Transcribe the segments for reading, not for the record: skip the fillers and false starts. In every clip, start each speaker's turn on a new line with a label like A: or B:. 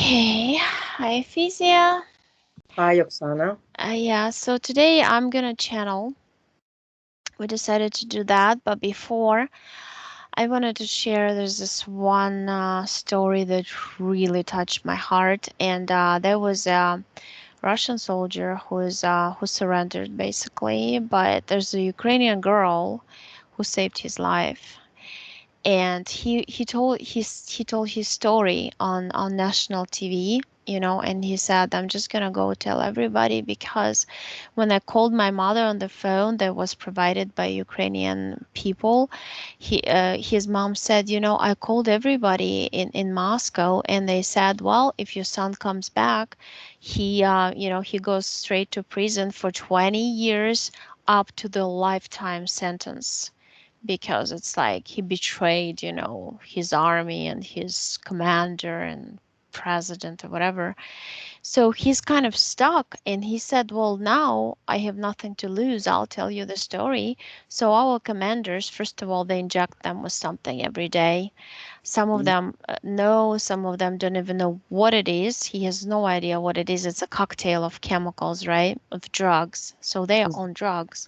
A: Okay, hi Fizia.
B: Hi, Oksana.
A: Yeah, so today I'm gonna channel. We decided to do that, but before I wanted to share, there's this one story that really touched my heart, and there was a Russian soldier who surrendered basically, but there's a Ukrainian girl who saved his life. And he told his story on national TV, and he said, I'm just gonna go tell everybody because when I called my mother on the phone that was provided by Ukrainian people, his mom said, I called everybody in Moscow, and they said, well, if your son comes back, he goes straight to prison for 20 years up to the lifetime sentence because it's like he betrayed, his army and his commander and president or whatever. So he's kind of stuck. And he said, well, now I have nothing to lose. I'll tell you the story. So our commanders, first of all, they inject them with something every day. Some of
B: Mm.
A: them know, some of them don't even know what it is. He has no idea what it is. It's a cocktail of chemicals, right? Of drugs. So they are on drugs,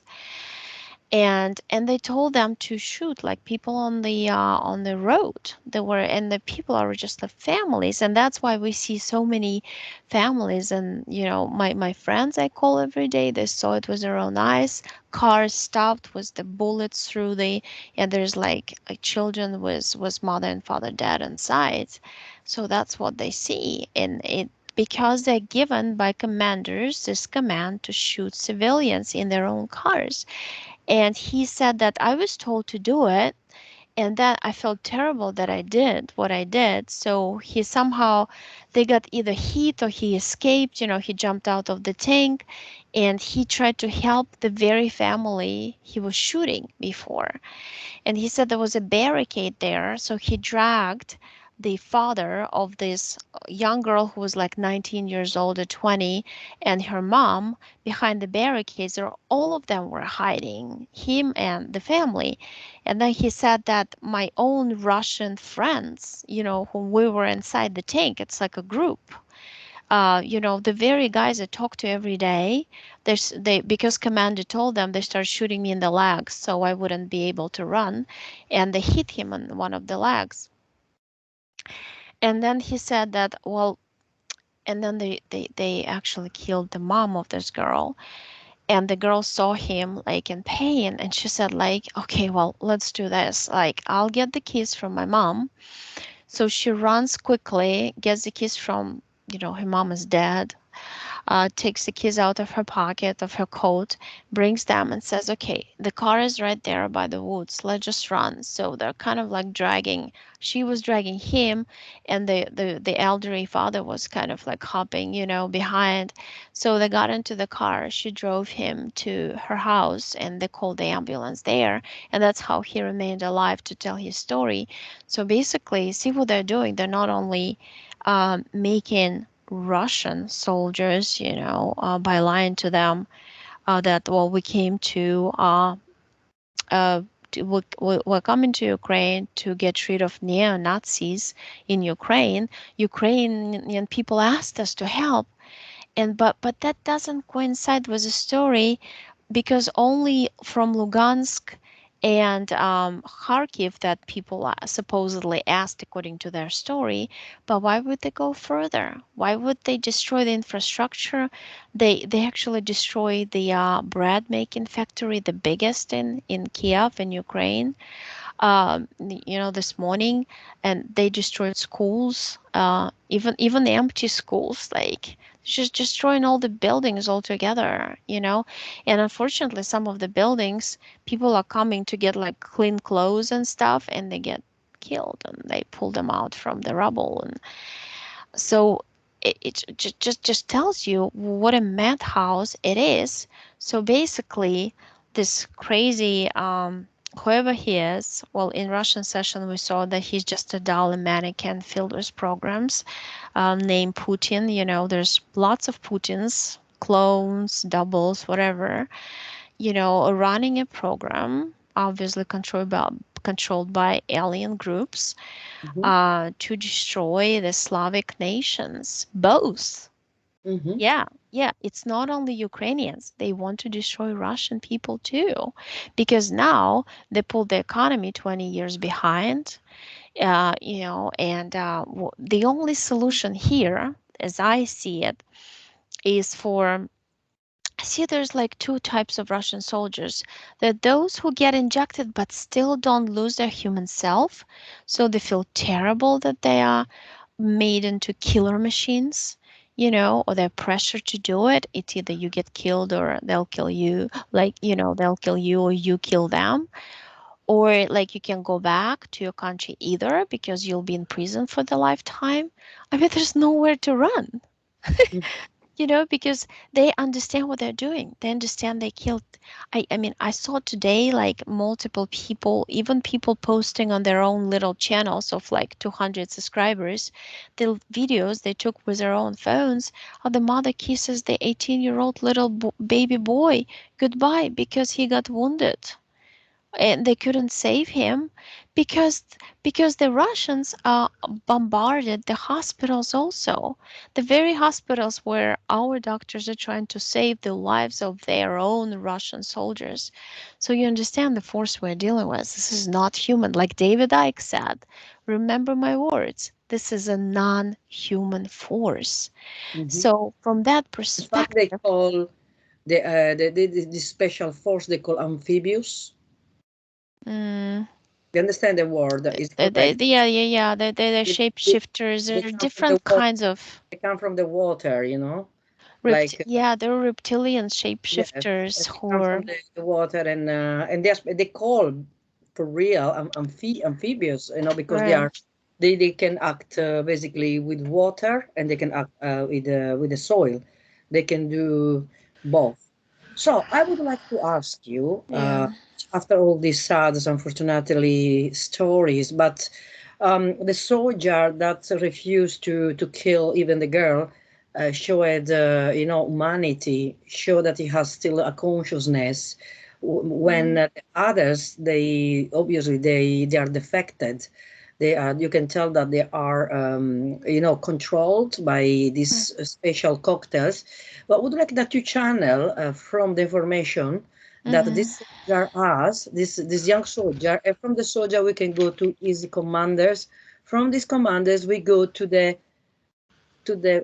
A: and they told them to shoot like people on the road. They were, and the people are just the families, and that's why we see so many families. And my friends I call every day, they saw it with their own eyes. Cars stopped with the bullets through the, and there's like children with mother and father dead inside. So that's what they see, and it, because they're given by commanders this command to shoot civilians in their own cars. And he said that I was told to do it, and that I felt terrible that I did what I did. So he somehow, they got either hit or he escaped, he jumped out of the tank, and he tried to help the very family he was shooting before. And he said there was a barricade there, so he dragged the father of this young girl who was like 19 years old or 20 and her mom behind the barricades. Or all of them were hiding, him and the family. And then he said that my own Russian friends, whom we were inside the tank, it's like a group, the very guys I talk to every day, they, because commander told them, they start shooting me in the legs so I wouldn't be able to run, and they hit him on one of the legs. And then he said that, well, and then they actually killed the mom of this girl, and the girl saw him like in pain, and she said like, okay, well, let's do this, like I'll get the keys from my mom. So she runs quickly, gets the keys from, her mom is dead, takes the keys out of her pocket of her coat, brings them, and says, okay, the car is right there by the woods. Let's just run. So they're kind of like dragging, she was dragging him, and the elderly father was kind of like hopping, behind. So they got into the car. She drove him to her house, and they called the ambulance there. And that's how he remained alive to tell his story. So basically, see what they're doing. They're not only making Russian soldiers, by lying to them that, well, we came we're coming to Ukraine to get rid of neo-Nazis in Ukraine. Ukrainian people asked us to help, and but that doesn't coincide with the story, because only from Lugansk and Kharkiv that people supposedly asked according to their story. But why would they go further? Why would they destroy the infrastructure? They actually destroyed the bread making factory, the biggest in Kiev in Ukraine, this morning, and they destroyed schools, even the empty schools, like just destroying all the buildings altogether. And unfortunately, some of the buildings, people are coming to get like clean clothes and stuff, and they get killed, and they pull them out from the rubble. And so it just tells you what a madhouse it is. So basically, this crazy whoever he is, well, in Russian session we saw that he's just a dull mannequin filled with programs, named Putin. There's lots of Putins, clones, doubles, whatever, running a program. obviously controlled by alien groups
B: Mm-hmm.
A: to destroy the Slavic nations. Both.
B: Mm-hmm.
A: Yeah, yeah. It's not only Ukrainians. They want to destroy Russian people too, because now they pulled the economy 20 years behind. And the only solution here, as I see it, is for see there's like two types of Russian soldiers. There are those who get injected but still don't lose their human self, so they feel terrible that they are made into killer machines, or they're pressured to do it. It's either you get killed or they'll kill you, like, they'll kill you or you kill them. Or like you can go back to your country either because you'll be in prison for the lifetime. I mean, there's nowhere to run. Because they understand what they're doing. They understand they killed. I mean, I saw today like multiple people, even people posting on their own little channels of like 200 subscribers, the videos they took with their own phones how the mother kisses the 18-year-old little baby boy goodbye because he got wounded and they couldn't save him because the Russians bombarded the hospitals also, the very hospitals where our doctors are trying to save the lives of their own Russian soldiers. So you understand the force we're dealing with. This is not human, like David Icke said. Remember my words. This is a non-human force.
B: Mm-hmm.
A: So from that
B: In fact, they
A: perspective,
B: call the special force they call amphibious.
A: mm,
B: You understand the word? Is correct.
A: yeah. They're
B: They, they,
A: shapeshifters.
B: they
A: There are
B: come from the
A: different
B: water.
A: kinds of
B: They come from the water. Like
A: yeah, there are reptilian
B: yes,
A: shapeshifters
B: they
A: who
B: come from
A: are
B: the water, and they call for real amphibious. Because
A: right.
B: they can act basically with water, and they can act with the soil. They can do both. So I would like to ask you,
A: Yeah.
B: after all these sad, unfortunately, stories, but the soldier that refused to kill even the girl showed, humanity, show that he has still a consciousness. When
A: Mm,
B: the others, they obviously they are defected. They are. You can tell that they are, controlled by
A: mm,
B: these special cocktails. But would like that you channel from the information that
A: mm-hmm.
B: this soldier has, this young soldier, and from the soldier we can go to easy commanders. From these commanders we go to the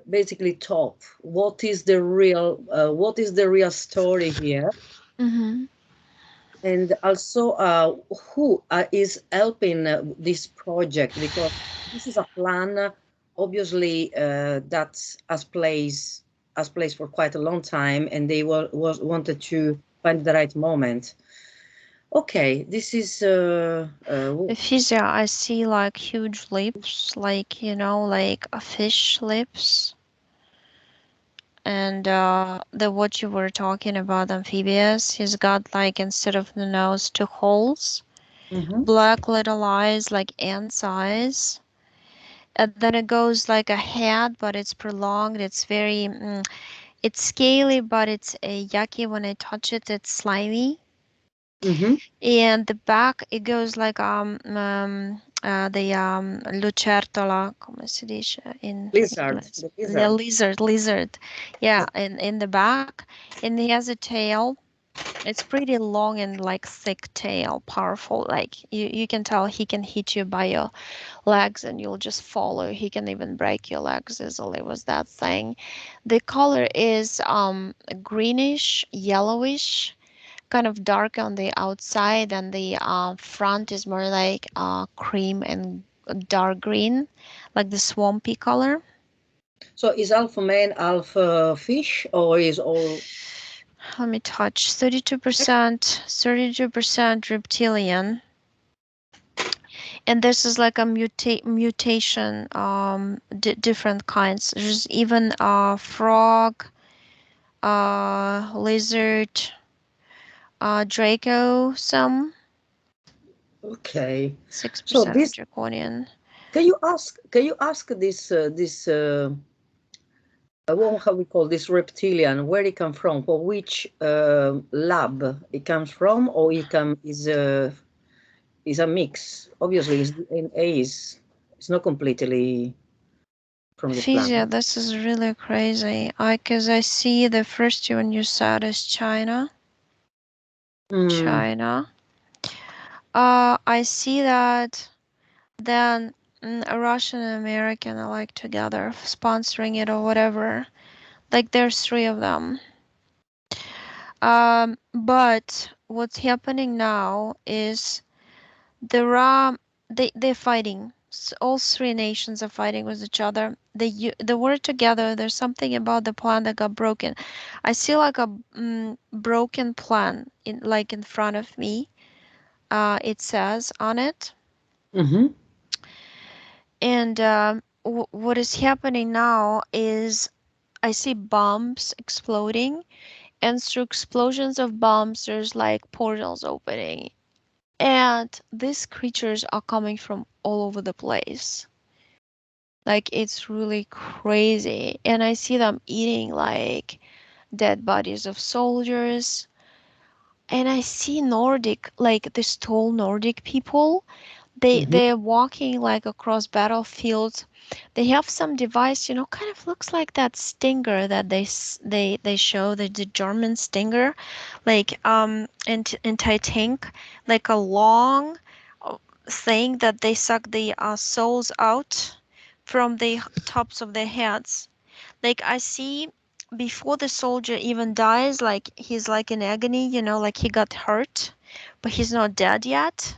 B: basically top. What is the real story here?
A: Mm-hmm.
B: And also, who is helping this project? Because this is a plan, obviously, that has placed for quite a long time, and they was wanted to find the right moment. Okay, this is
A: The physio, I see like huge lips, like like a fish lips, and the what you were talking about, amphibious. He's got like instead of the nose, two holes,
B: mhm.
A: black little eyes, like ants' eyes. And then it goes like a head, but it's prolonged. It's very, it's scaly, but it's yucky when I touch it. It's slimy.
B: Mhm.
A: And the back, it goes like the lucertola, come si dice in
B: Lizard,
A: English?
B: the
A: The
B: lizard.
A: lizard. Yeah, in the back, and he has a tail. It's pretty long and like thick tail, powerful. Like you can tell he can hit you by your legs and you'll just follow. He can even break your legs easily with that thing. The color is greenish, yellowish, kind of dark on the outside, and the front is more like cream and dark green, like the swampy color.
B: So is alpha man alpha fish, or is all?
A: Let me touch 32% reptilian, and this is like a mutation, different kinds. There's even frog, lizard, draco, some
B: Okay.
A: six
B: So
A: percent
B: this
A: draconian.
B: can you ask this what how we call this reptilian, where it come from, for which lab it comes from, or it come is a mix. Obviously, it's DNA is it's not completely from the
A: Fizia,
B: planet.
A: this is really crazy. Cause I see the first one you said is China.
B: Mm,
A: China. I see that then a Russian and American are like together sponsoring it or whatever. Like there's three of them. But what's happening now is there are they're fighting. All three nations are fighting with each other. They were together. There's something about the plan that got broken. I see like a broken plan in front of me. It says on it,
B: mm-hmm,
A: and what is happening now is I see bombs exploding, and through explosions of bombs, there's like portals opening, and these creatures are coming from all over the place. Like it's really crazy. And I see them eating like dead bodies of soldiers. And I see Nordic, like this tall Nordic people.
B: mm-hmm,
A: They're walking like across battlefields. They have some device, kind of looks like that stinger that they show the German stinger, like in Titanic, like a long uh, thing that they suck the souls out from the tops of their heads. Like I see before the soldier even dies, like he's like in agony, like he got hurt, but he's not dead yet.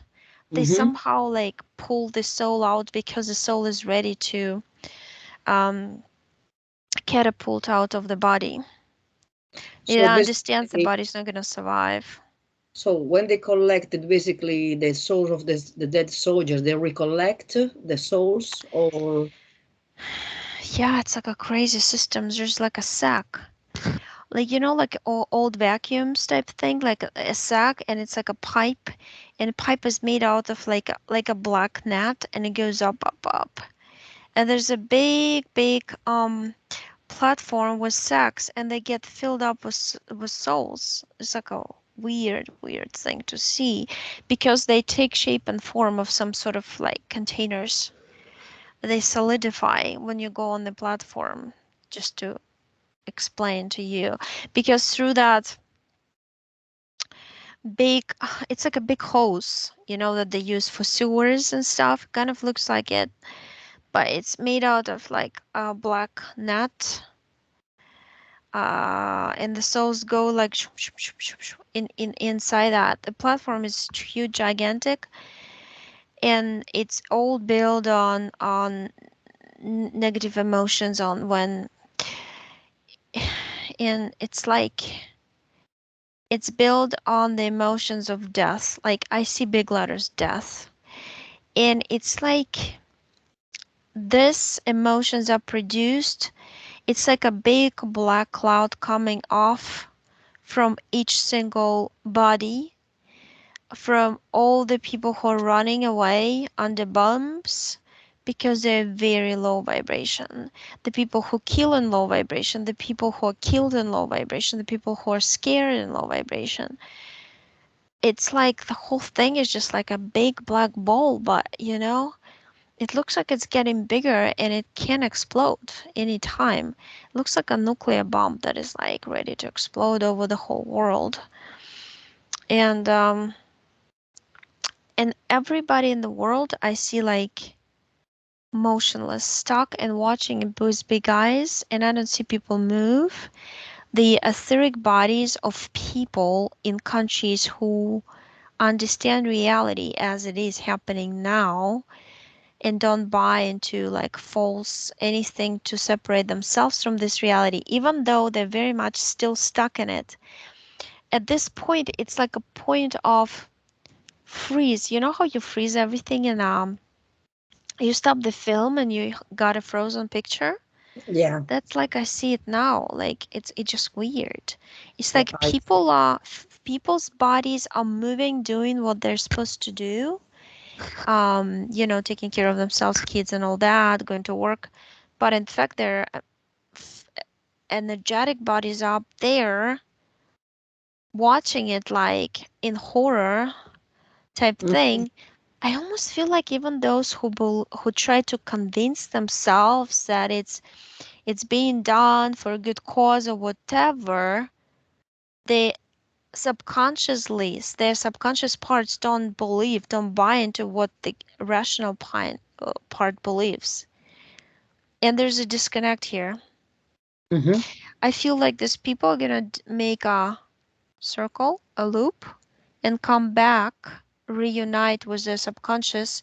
A: They
B: mm-hmm.
A: somehow like pull the soul out because the soul is ready to um, catapult out of the body. It
B: So
A: understands the
B: basically,
A: body's not gonna survive.
B: so when they collected basically the souls of the dead soldiers, they recollect the souls, or
A: Yeah, it's like a crazy system. There's like a sack, like like old vacuums type thing, like a sack, and it's like a pipe, and the pipe is made out of like a black net, and it goes up, up, up. And there's a big platform with sacks, and they get filled up with souls. It's like a weird thing to see because they take shape and form of some sort of like containers. They solidify when you go on the platform, just to explain to you, because through that big it's like a big hose, that they use for sewers and stuff. Kind of looks like it, but it's made out of like a black net, and the souls go like in inside that. The platform is huge, gigantic, and it's all built on negative emotions on when and it's built on the emotions of death. Like I see big letters death, and it's like these emotions are produced. It's like a big black cloud coming off from each single body, from all the people who are running away under bombs because they're very low vibration, the people who kill in low vibration, the people who are killed in low vibration, the people who are scared in low vibration. It's like the whole thing is just like a big black ball, but it looks like it's getting bigger and it can explode anytime. It looks like a nuclear bomb that is like ready to explode over the whole world. And everybody in the world I see like motionless, stuck and watching with big eyes, and I don't see people move. The etheric bodies of people in countries who understand reality as it is happening now and don't buy into like false anything to separate themselves from this reality, even though they're very much still stuck in it. At this point, it's like a point of freeze. You know how you freeze everything and you stop the film and you got a frozen picture?
B: yeah,
A: That's like I see it now. Like it's just weird. It's
B: yeah,
A: like people's bodies are moving, doing what they're supposed to do. Taking care of themselves, kids and all that, going to work. But in fact, they're energetic bodies up there watching it like in horror type
B: Mhm.
A: thing. I almost feel like even those who try to convince themselves that it's being done for a good cause or whatever, they subconsciously, their subconscious parts don't buy into what the rational part believes. And there's a disconnect here.
B: Mhm.
A: I feel like these people are gonna make a circle, a loop, and come back, reunite with their subconscious,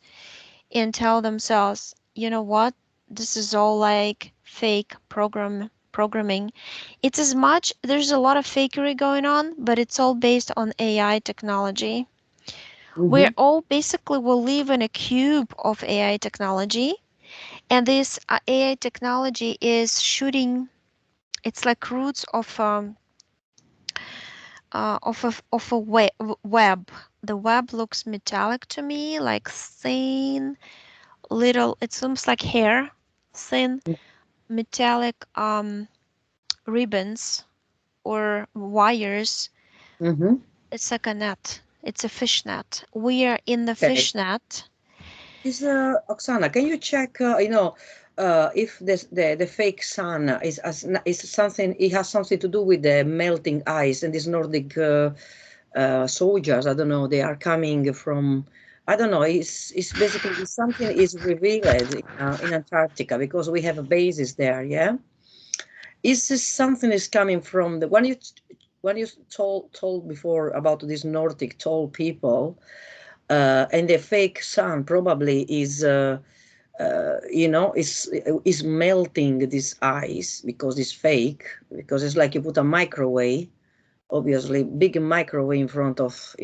A: and tell themselves, you know what? This is all like fake programming. It's as much there's a lot of fakery going on, but it's all based on AI technology. We're
B: Mhm.
A: all basically will live in a cube of AI technology, and this AI technology is shooting. It's like roots of a web. The web looks metallic to me, like thin little. It seems like hair, thin metallic ribbons or wires.
B: Mhm.
A: It's like a net. It's a fish net. We are in the
B: Okay.
A: fish net.
B: Is Oksana, can you check, if the fake sun is something, it has something to do with the melting ice and these Nordic soldiers, I don't know, they are coming from, I don't know, it's basically something is revealed in Antarctica because we have a basis there, yeah? Is this something is coming from the, when you told before about these Nordic tall people, and the fake sun probably is melting this ice because it's fake, because it's like you put a microwave, obviously big microwave in front of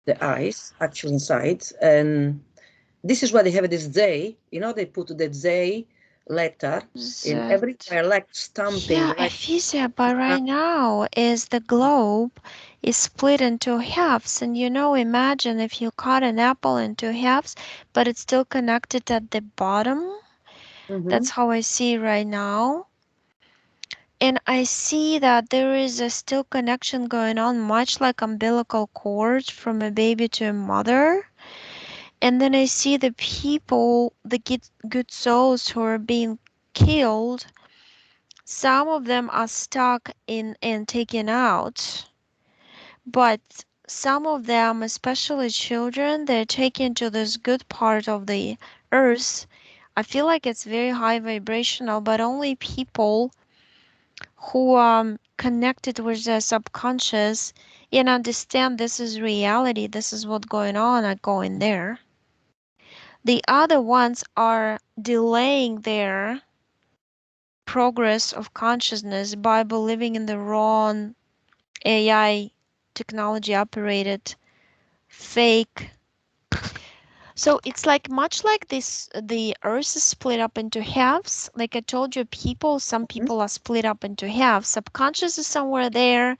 B: the ice actually inside, and this is why they have this day, they put the day letter in
A: That
B: everywhere like stamping
A: yeah,
B: like
A: Ephesia, but right now is the globe is split into halves, and imagine if you cut an apple into halves, but it's still connected at the bottom.
B: mm-hmm,
A: That's how I see right now. And I see that there is a still connection going on, much like umbilical cord from a baby to a mother. And then I see the people, the good souls who are being killed. Some of them are stuck in and taken out, but some of them, especially children, they're taken to this good part of the earth. I feel like it's very high vibrational, but only people who connected with their subconscious and understand this is reality, this is what's going on, are going there. The other ones are delaying their progress of consciousness by believing in the wrong AI technology operated fake. So it's like much like this the earth is split up into halves. Like I told you, some
B: mm-hmm,
A: people are split up into halves. Subconscious is somewhere there,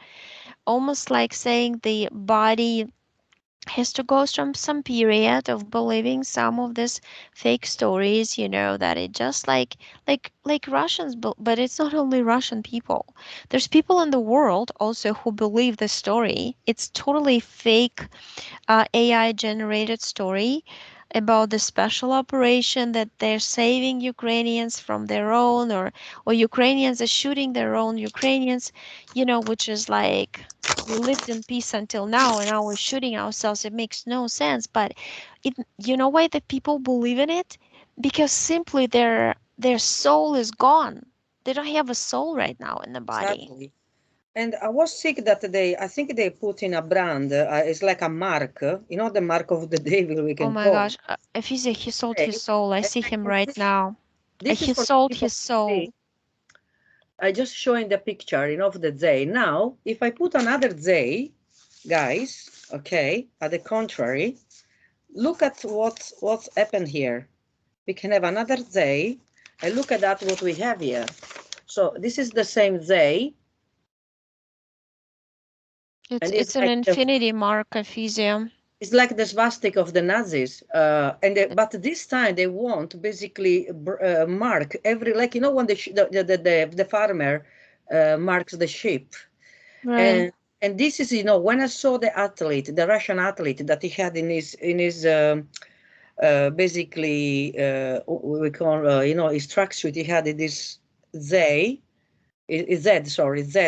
A: almost like saying the body has to go from some period of believing some of these fake stories, that it just like Russians, but it's not only Russian people. There's people in the world also who believe the story. It's totally fake AI generated story about the special operation that they're saving Ukrainians from their own, or Ukrainians are shooting their own Ukrainians, which is like we lived in peace until now and now we're shooting ourselves. It makes no sense, but why the people believe in it? Because simply their soul is gone. They don't have a soul right now in the body.
B: exactly. And I was sick that day. I think they put in a brand. It's like a mark, the mark of the devil, we
A: Oh
B: can
A: my
B: call.
A: gosh, if he sold
B: Okay.
A: his soul. I
B: And
A: see
B: I
A: him
B: can
A: right
B: see
A: now.
B: this is
A: He
B: for the
A: sold
B: people
A: his
B: to see.
A: soul.
B: I just showing the picture, of the day. Now, if I put another day, guys, okay, at the contrary, look at what's happened here. We can have another day, and look at that what we have here. So this is the same day,
A: It's
B: and it's
A: it's an
B: like
A: infinity mark, Ephesium.
B: the swastika of the Nazis, but this time they want basically mark every, like when the farmer marks the ship.
A: Right.
B: And this is, when I saw the athlete, the Russian athlete that he had in his basically we call his tracksuit, he had this Z. Z, sorry, Z.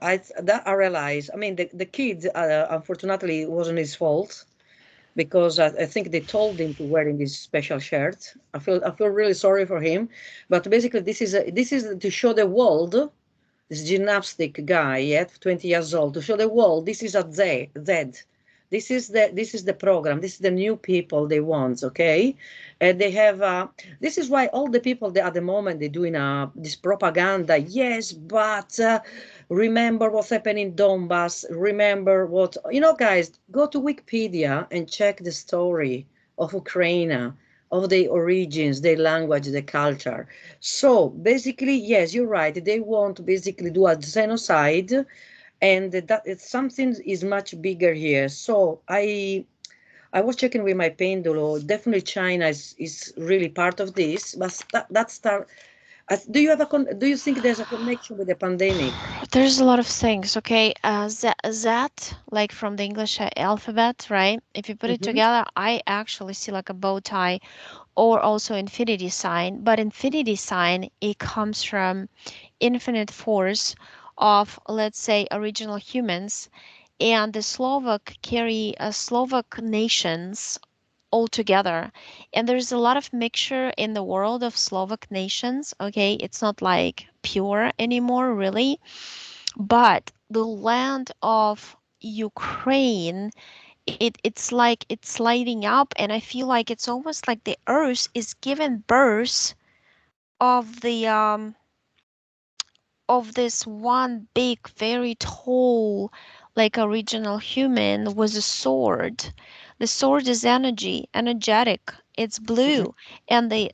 B: I realized. I mean, the kid, unfortunately, it wasn't his fault because I think they told him to wearing this special shirt. I feel really sorry for him, but basically, this is to show the world, this gymnastic guy, yeah, 20 years old, to show the world this is a Z. This is the program. This is the new people they want. Okay, and they have. This is why all the people that at the moment they're doing this propaganda. Yes, but remember what's happening in Donbass. Remember what guys. Go to Wikipedia and check the story of Ukraine, of the origins, the language, the culture. So basically, yes, you're right. They want to basically do a genocide, and that it's something is much bigger here. So I was checking with my pendulo. Definitely, China is really part of this. But that start. Do you have do you think there's a connection with the pandemic?
A: There's a lot of things, okay? That, like from the English alphabet, right? If you put it
B: Mm-hmm.
A: together, I actually see like a bow tie or also infinity sign. But infinity sign, it comes from infinite force of, let's say, original humans. And the Slovak carry Slovak nations all together. And there's a lot of mixture in the world of Slovak nations, okay? It's not like pure anymore, really. But the land of Ukraine, it's like it's lighting up, and I feel like it's almost like the earth is giving birth of the of this one big, very tall, like original human with a sword. The sword is energy, energetic. It's blue, and the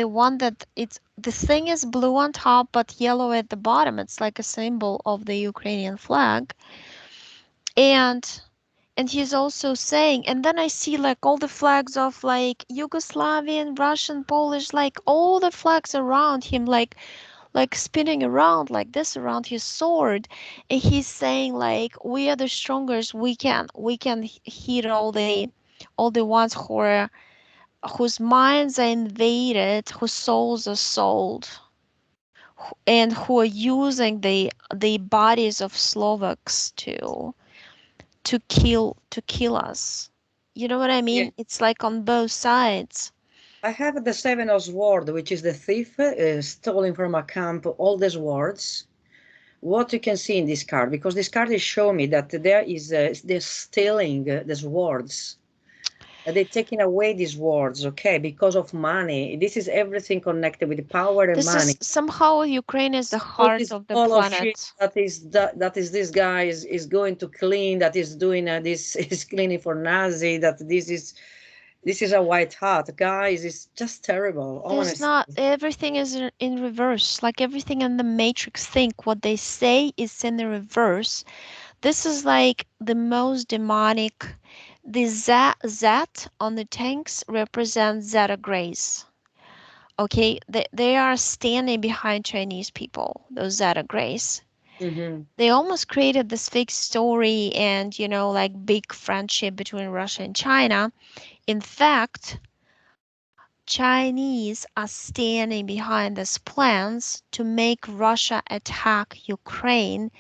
A: one that it's the thing is blue on top but yellow at the bottom. It's like a symbol of the Ukrainian flag. And he's also saying, and then I see like all the flags of like Yugoslavian, Russian, Polish, like all the flags around him, like spinning around like this around his sword, and he's saying like we are the strongest, we can hit all the ones who are whose minds are invaded, whose souls are sold, and who are using the bodies of Slovaks to kill us. You know what I
B: Yeah.
A: mean? It's like on both sides.
B: I have the Seven of Swords, which is the thief stolen from a camp all the swords. What you can see in this card, because this card is showing me that they're stealing the swords. They're taking away these words, okay, because of money. This is everything connected with power and
A: This is
B: money.
A: somehow Ukraine is the
B: All
A: heart
B: this
A: of the
B: ball of shit
A: planet.
B: that is this guy is going to clean, that is doing this is cleaning for Nazi, that this is a white hat. Guys, it's just terrible,
A: There's
B: honestly.
A: not everything is in reverse. Like everything in the Matrix think what they say is in the reverse. This is like the most demonic. The Z on the tanks represents Zeta Grace. Okay, they are standing behind Chinese people, those Zeta Grace.
B: Hmm.
A: They almost created this fake story and, like big friendship between Russia and China. In fact, Chinese are standing behind these plans to make Russia attack Ukraine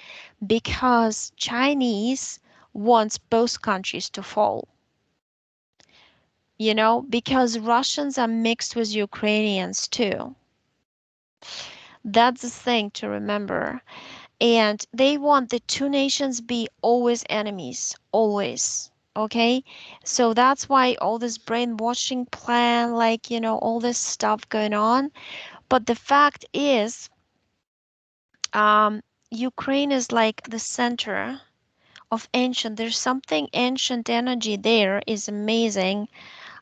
A: because Chinese wants both countries to fall. Because Russians are mixed with Ukrainians too. That's the thing to remember. And they want the two nations be always enemies, always. Okay? So that's why all this brainwashing plan, like, all this stuff going on. But the fact is, Ukraine is like the center of ancient. There's something ancient energy there is amazing.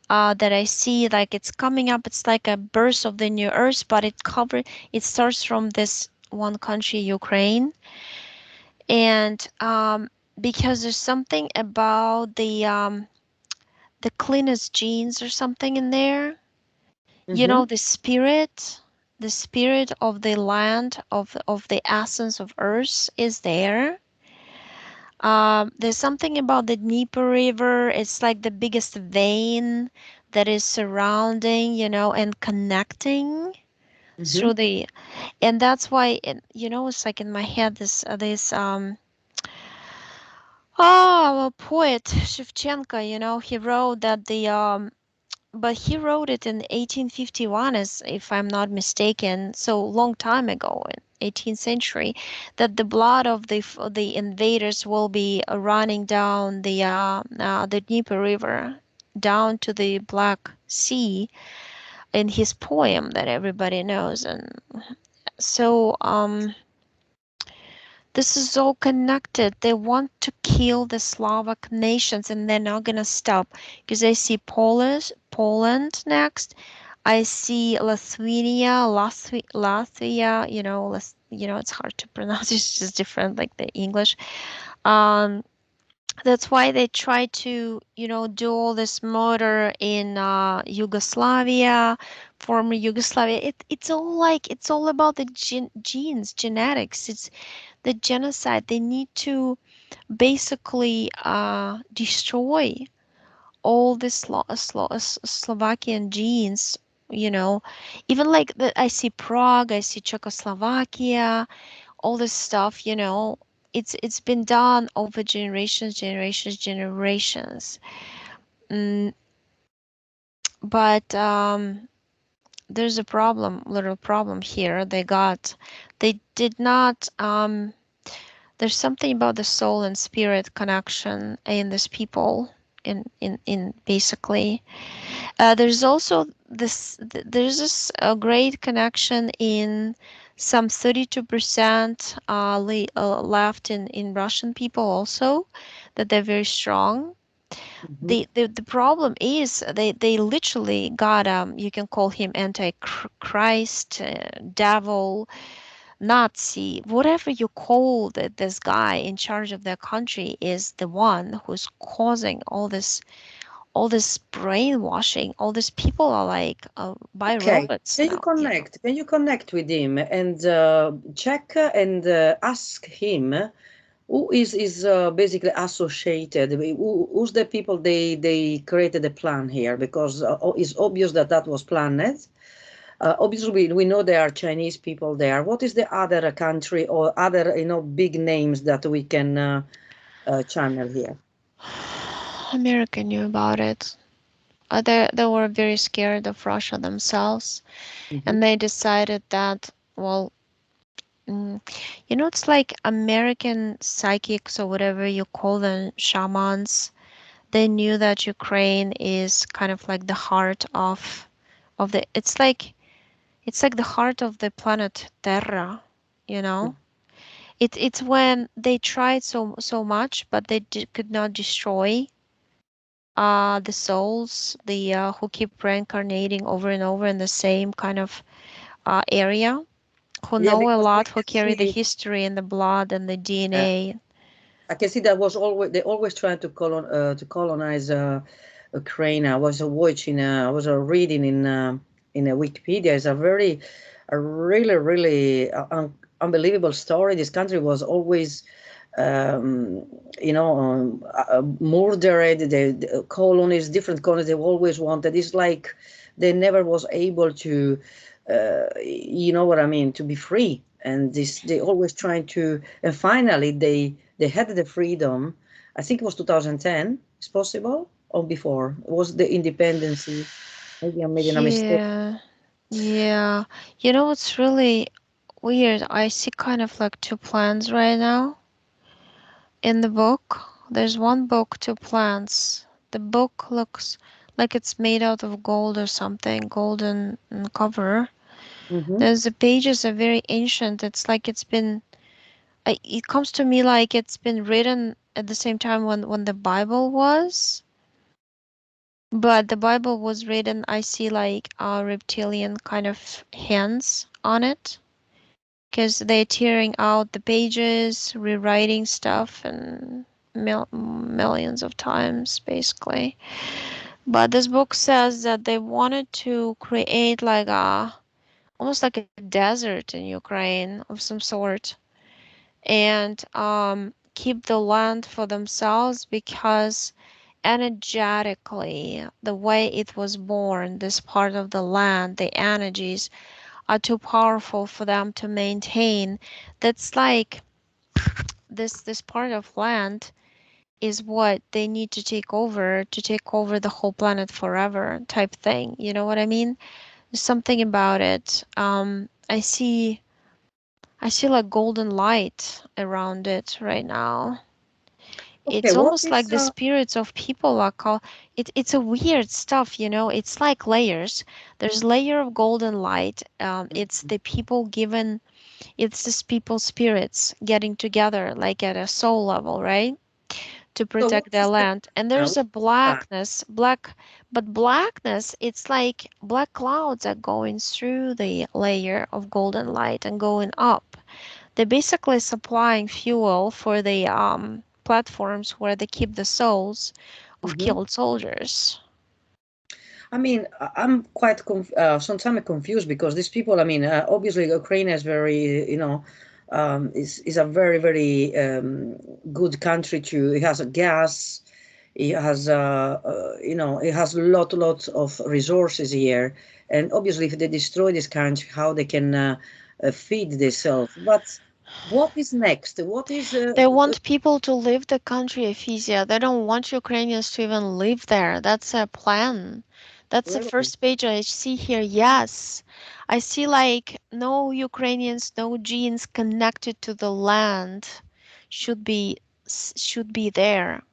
A: That I see like it's coming up. It's like a burst of the new earth, but it starts from this one country, Ukraine. And because there's something about the cleanest genes or something in there,
B: Hmm.
A: the spirit, the spirit of the land, of the essence of earth is there. There's something about the Dnieper River. It's like the biggest vein that is surrounding, and connecting
B: Mm-hmm.
A: through the, and that's why, it's like in my head this a poet Shevchenko, he wrote that but he wrote it in 1851, as if I'm not mistaken, so long time ago in 18th century, that the blood of the invaders will be running down the Dnieper River down to the Black Sea, in his poem that everybody knows. And so this is all connected. They want to kill the Slovak nations, and they're not gonna stop, because I see Poland next. I see Lithuania, Latvia. It's hard to pronounce. It's just different, like the English. Um, that's why they try to, do all this murder in Yugoslavia, former Yugoslavia. It's all about the genes, genetics. It's the genocide. They need to basically destroy all the Slovakian genes. Even like I see Prague, I see Czechoslovakia, all this stuff. It's been done over generations, generations, generations. Mm, but there's a problem, little problem here. They did not. There's something about the soul and spirit connection in this people. In basically, there's also there's this a great connection in some 32% left in Russian people also, that they're very strong.
B: Mm-hmm.
A: The problem is they literally got, you can call him antichrist, devil, Nazi, whatever you call this guy in charge of their country, is the one who's causing all this brainwashing. All these people are like by
B: Okay.
A: robots
B: Can you
A: now.
B: connect? Can you connect with him and check and ask him who is basically associated? Who's the people they created the plan here? Because it's obvious that that was planned. Obviously, we know there are Chinese people there. What is the other country or other big names that we can channel here?
A: America knew about it. They were very scared of Russia themselves,
B: Hmm.
A: and they decided that, well, mm, it's like American psychics, or whatever you call them, shamans. They knew that Ukraine is kind of like the heart of the. It's like the heart of the planet Terra, you know. It's when they tried so much, but they could not destroy the souls, the who keep reincarnating over and over in the same kind of area, who
B: Yeah,
A: know a
B: because I
A: lot, who
B: can
A: carry the
B: see.
A: history and the blood and the
B: Uh,
A: DNA.
B: I can see that was always they always trying to colonize Ukraine. I was watching. I was reading in Wikipedia. It's a really, really unbelievable story. This country was always, murdered. The colonies, different colonies, they always wanted. It's like they never was able to, you know what I mean, to be free. And this, they always trying to, and finally they had the freedom. I think it was 2010. It's possible or before. It was the independence. Maybe I'm making a mistake.
A: Yeah, yeah. What's really weird? I see kind of like two plans right now in the book. There's one book, two plans. The book looks like it's made out of gold or something, golden cover.
B: Mm-hmm.
A: The pages are very ancient. It's like it comes to me like it's been written at the same time when the Bible was. But the Bible was written, I see like reptilian kind of hands on it, because they're tearing out the pages, rewriting stuff, and millions of times, basically. But this book says that they wanted to create like a almost like a desert in Ukraine of some sort, and keep the land for themselves because energetically, the way it was born, this part of the land, the energies are too powerful for them to maintain. That's like this part of land is what they need to take over the whole planet forever type thing. You know what I mean? There's something about it. I see like golden light around it right now.
B: Okay,
A: It's
B: what
A: almost like
B: is
A: the spirits of people are called. It's a weird stuff, you know. It's like layers. There's layer of golden light. It's the people given. It's just people spirits getting together, like at a soul level, right? To
B: so what
A: protect their
B: is the
A: land. And
B: what
A: there's a
B: is that?
A: blackness, but blackness, it's like black clouds are going through the layer of golden light and going up. They're basically supplying fuel for the platforms where they keep the souls of
B: Mm-hmm.
A: killed soldiers.
B: I mean, I'm quite sometimes confused because these people. I mean, obviously Ukraine is very, is a very very good country to. It has a gas. It has, it has lots of resources here, and obviously if they destroy this country, how they can feed themselves. But what is next? What is
A: They want people to leave the country, Ephesians. They don't want Ukrainians to even live there. That's a plan. That's the
B: really?
A: first page I see here. Yes. I see like no Ukrainians, no genes connected to the land should be should be there.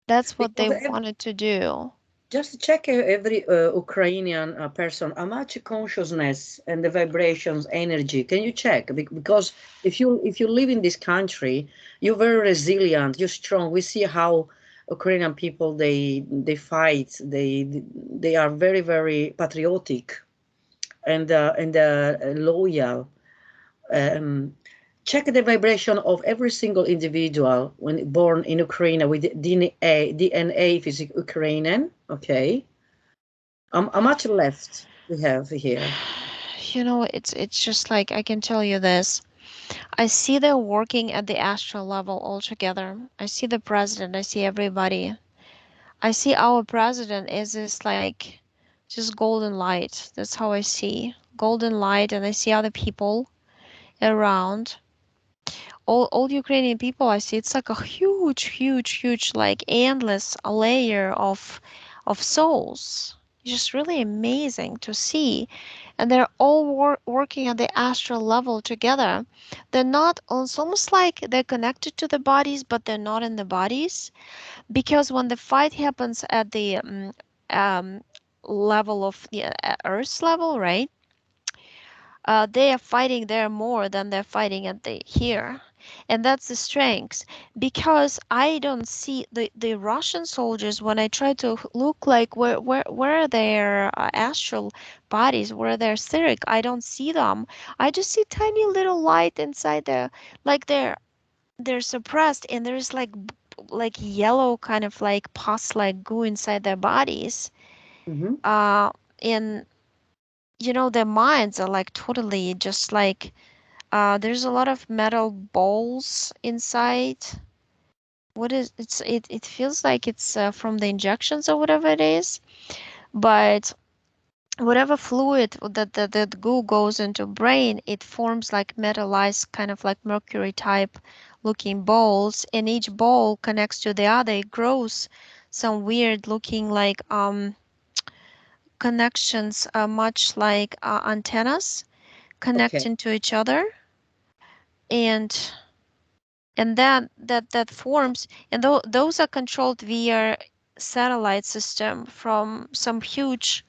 A: That's what
B: Because
A: they wanted to do.
B: just check every Ukrainian person, how much consciousness and the vibrations, energy. Can you check? Because if you live in this country, you're very resilient. You're strong. We see how Ukrainian people they fight. They are very very patriotic and loyal. Um, check the vibration of every single individual when born in Ukraine with DNA if it's Ukrainian. Okay. How much left we have here?
A: You know, it's just like I can tell you this. I see them working at the astral level all together. I see the president, I see everybody. I see our president is this like just golden light. That's how I see golden light, and I see other people around. All Ukrainian people I see. It's like a huge, like endless layer of souls. It's just really amazing to see, and they're all working at the astral level together. They're not. It's almost like they're connected to the bodies, but they're not in the bodies because when the fight happens at the um, level of the Earth's level, right? They are fighting there more than they're fighting at the here, and that's the strength. Because I don't see the Russian soldiers when I try to look like where are their astral bodies, where their etheric. I don't see them. I just see tiny little light inside there, like they're suppressed, and there's like yellow kind of like pus like goo inside their bodies.
B: Hmm.
A: Uh, and their minds are like totally just like there's a lot of metal balls inside. What is it feels like it's from the injections or whatever it is, but whatever fluid that goo goes into brain, it forms like metallized kind of like mercury type looking balls, and each ball connects to the other. It grows some weird looking like connections, much like antennas
B: Okay.
A: connecting to each other, and that forms, and those are controlled via satellite system from some huge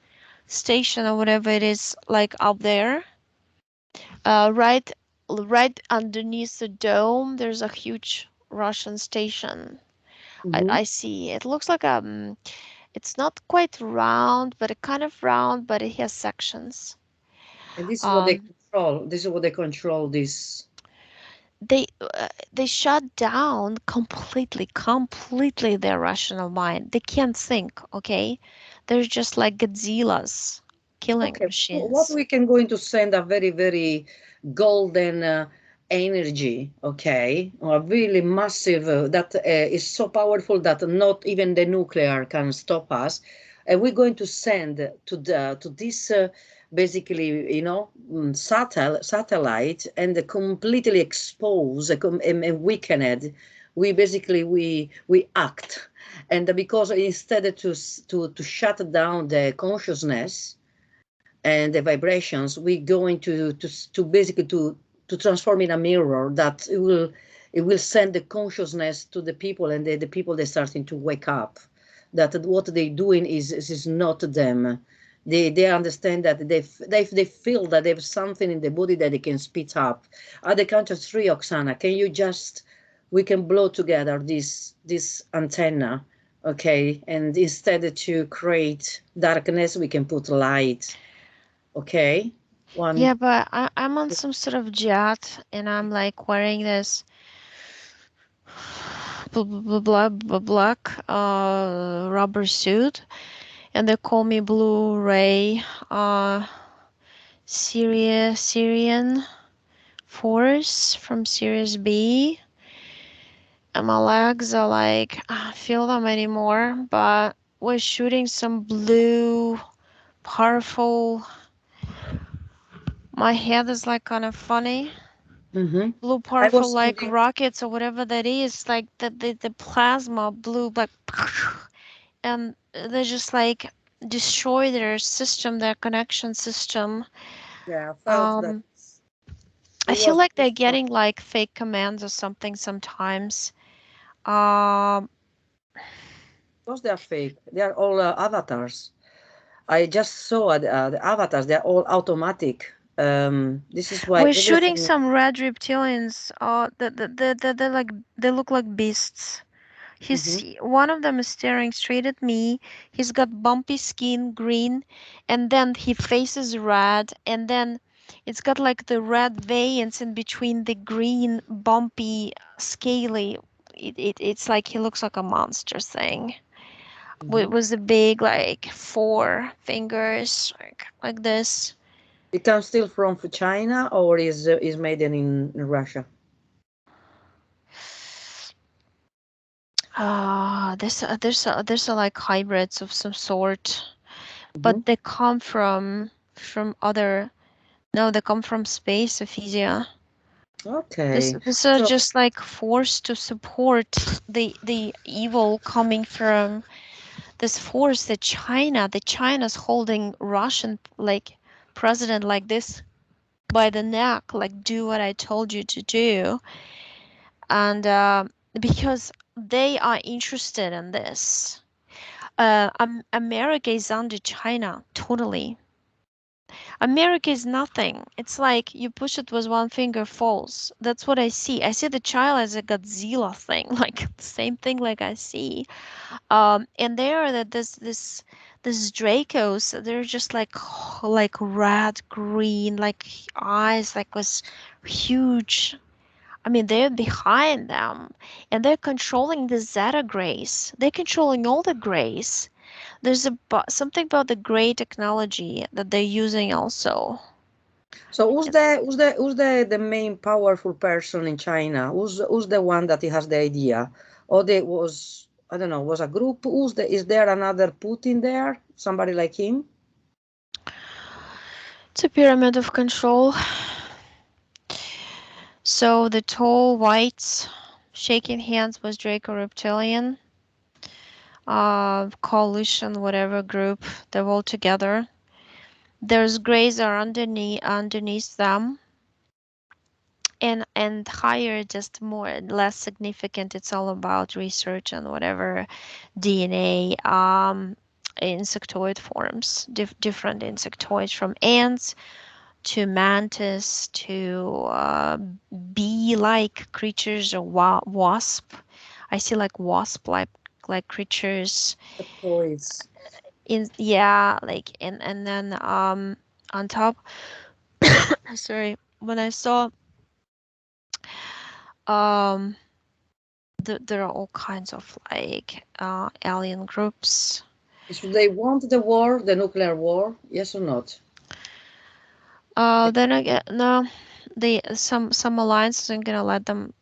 A: station or whatever it is like up there, right underneath the dome. There's a huge Russian station.
B: Hmm.
A: I see it looks like it's not quite round, but it kind of round, but it has sections.
B: And this is what they
A: um
B: control. This is what they control. This.
A: they shut down completely their rational mind. They can't think, okay? They're just like Godzillas killing
B: Okay, what
A: machines.
B: we can going to send a very, very golden energy, okay, or a really massive that is so powerful that not even the nuclear can stop us. And we're going to send to this basically, satellite and completely expose and weakened. We basically we act, and because instead to shut down the consciousness and the vibrations, we're going to basically to transform in a mirror that it will send the consciousness to the people, and the people they're starting to wake up that what they're doing is not them. They understand that they feel that they have something in the body that they can speed up. At the count of three, Oksana, can you just we can blow together this antenna, okay, and instead to create darkness we can put light. Okay. One.
A: Yeah, but I'm on some sort of jet and I'm like wearing this black rubber suit, and they call me Blue Ray uh Syrian Force from Series B. And my legs are like, I don't feel them anymore, but we're shooting some blue, powerful. My head is like kind of funny.
B: Mm-hmm.
A: Blue,
B: I
A: powerful,
B: was
A: like
B: sending.
A: rockets or whatever that is, like the plasma blue, like, and they just like destroy their system, their connection system.
B: Yeah, I felt that
A: Um, I
B: it
A: feel
B: was
A: like they're
B: this one.
A: getting like fake commands or something sometimes. Um,
B: Because they are fake. They are all avatars. I just saw the avatars. They are all automatic. This is why
A: we're shooting
B: everything.
A: some red reptilians. They like they look like beasts.
B: Hmm.
A: One of them is staring straight at me. He's got bumpy skin, green, and then he faces red, and then it's got like the red veins in between the green, bumpy, scaly. It's like he looks like a monster thing.
B: Hmm.
A: With the big like four fingers, like this.
B: It comes still from China or is made in Russia.
A: There's like hybrids of some sort,
B: Hmm.
A: but they come from other. No, they come from space, Ephesia.
B: Okay.
A: This are
B: So
A: just like forced to support the evil coming from this force that China's holding Russian like president like this by the neck, like do what I told you to do, and because they are interested in this. America is under China totally. America is nothing. It's like you push it with one finger falls. That's what I see. I see the child as a Godzilla thing, like the same thing like I see. And there that this Dracos, they're just like red, green, like eyes like was huge. I mean, they're behind them and they're controlling the Zeta Grace. They're controlling all the Grace. There's something about the gray technology that they're using also.
B: so who's the main powerful person in China? Who's the one that he has the idea? Or there was I don't know, was a group? Is there another Putin there? Somebody like him?
A: It's a pyramid of control. So the tall whites shaking hands with Draco Reptilian, coalition, whatever group, they're all together. There's grays are underneath them, and higher, just more less significant. It's all about research and whatever DNA, insectoid forms, different insectoids from ants to mantis to bee-like creatures or wasp. I see like wasp-like creatures
B: The toys.
A: in, yeah, like, and then on top. Sorry, when I saw um there are all kinds of like alien groups.
B: Should they want the war, the nuclear war? Yes or not?
A: Then again, no, some alliances aren't gonna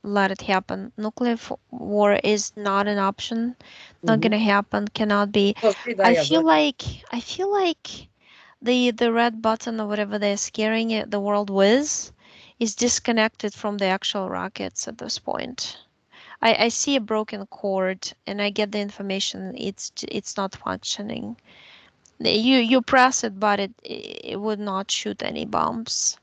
A: let it happen. Nuclear war is not an option. Not
B: Mm-hmm.
A: gonna happen. Cannot be.
B: Because they
A: I
B: die as
A: feel
B: well.
A: like I feel like the red button or whatever they're scaring the world with is disconnected from the actual rockets at this point. I see a broken cord and I get the information. It's not functioning. You press it, but it would not shoot any bombs.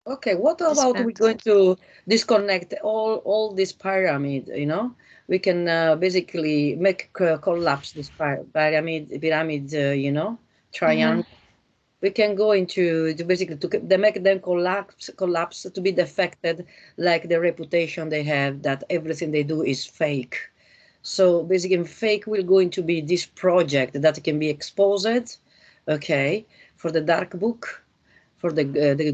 B: Okay, what about we going
A: Dismantled.
B: to disconnect all this pyramid, you know? We can basically make collapse this pyramid, you know,
A: Hmm.
B: triangle. We can go into to basically they make them collapse to be defected, like the reputation they have that everything they do is fake. So basically, fake will going to be this project that can be exposed, okay, for the dark book, for the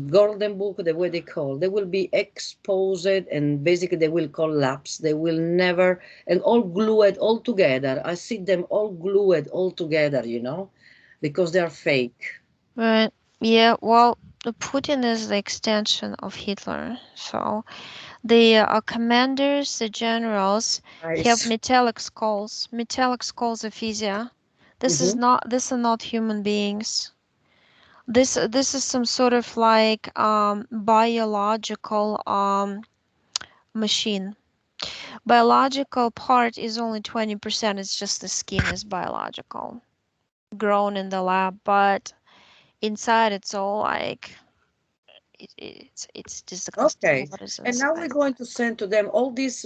B: golden book, the way they call, they will be exposed and basically they will collapse. They will never and all glued all together. I see them all glued all together, you know, because they are fake.
A: Right. Yeah. Well, Putin is the extension of Hitler. So the commanders, the generals, have
B: Nice.
A: metallic skulls. Metallic skulls of Asia. This is
B: Mm-hmm.
A: not. These are not human beings. This is some sort of like biological machine. Biological part is only 20%. It's just the skin is biological, grown in the lab, but inside it's all like it's disgusting
B: Okay.
A: what is
B: And now we're
A: inside.
B: going to send to them all this,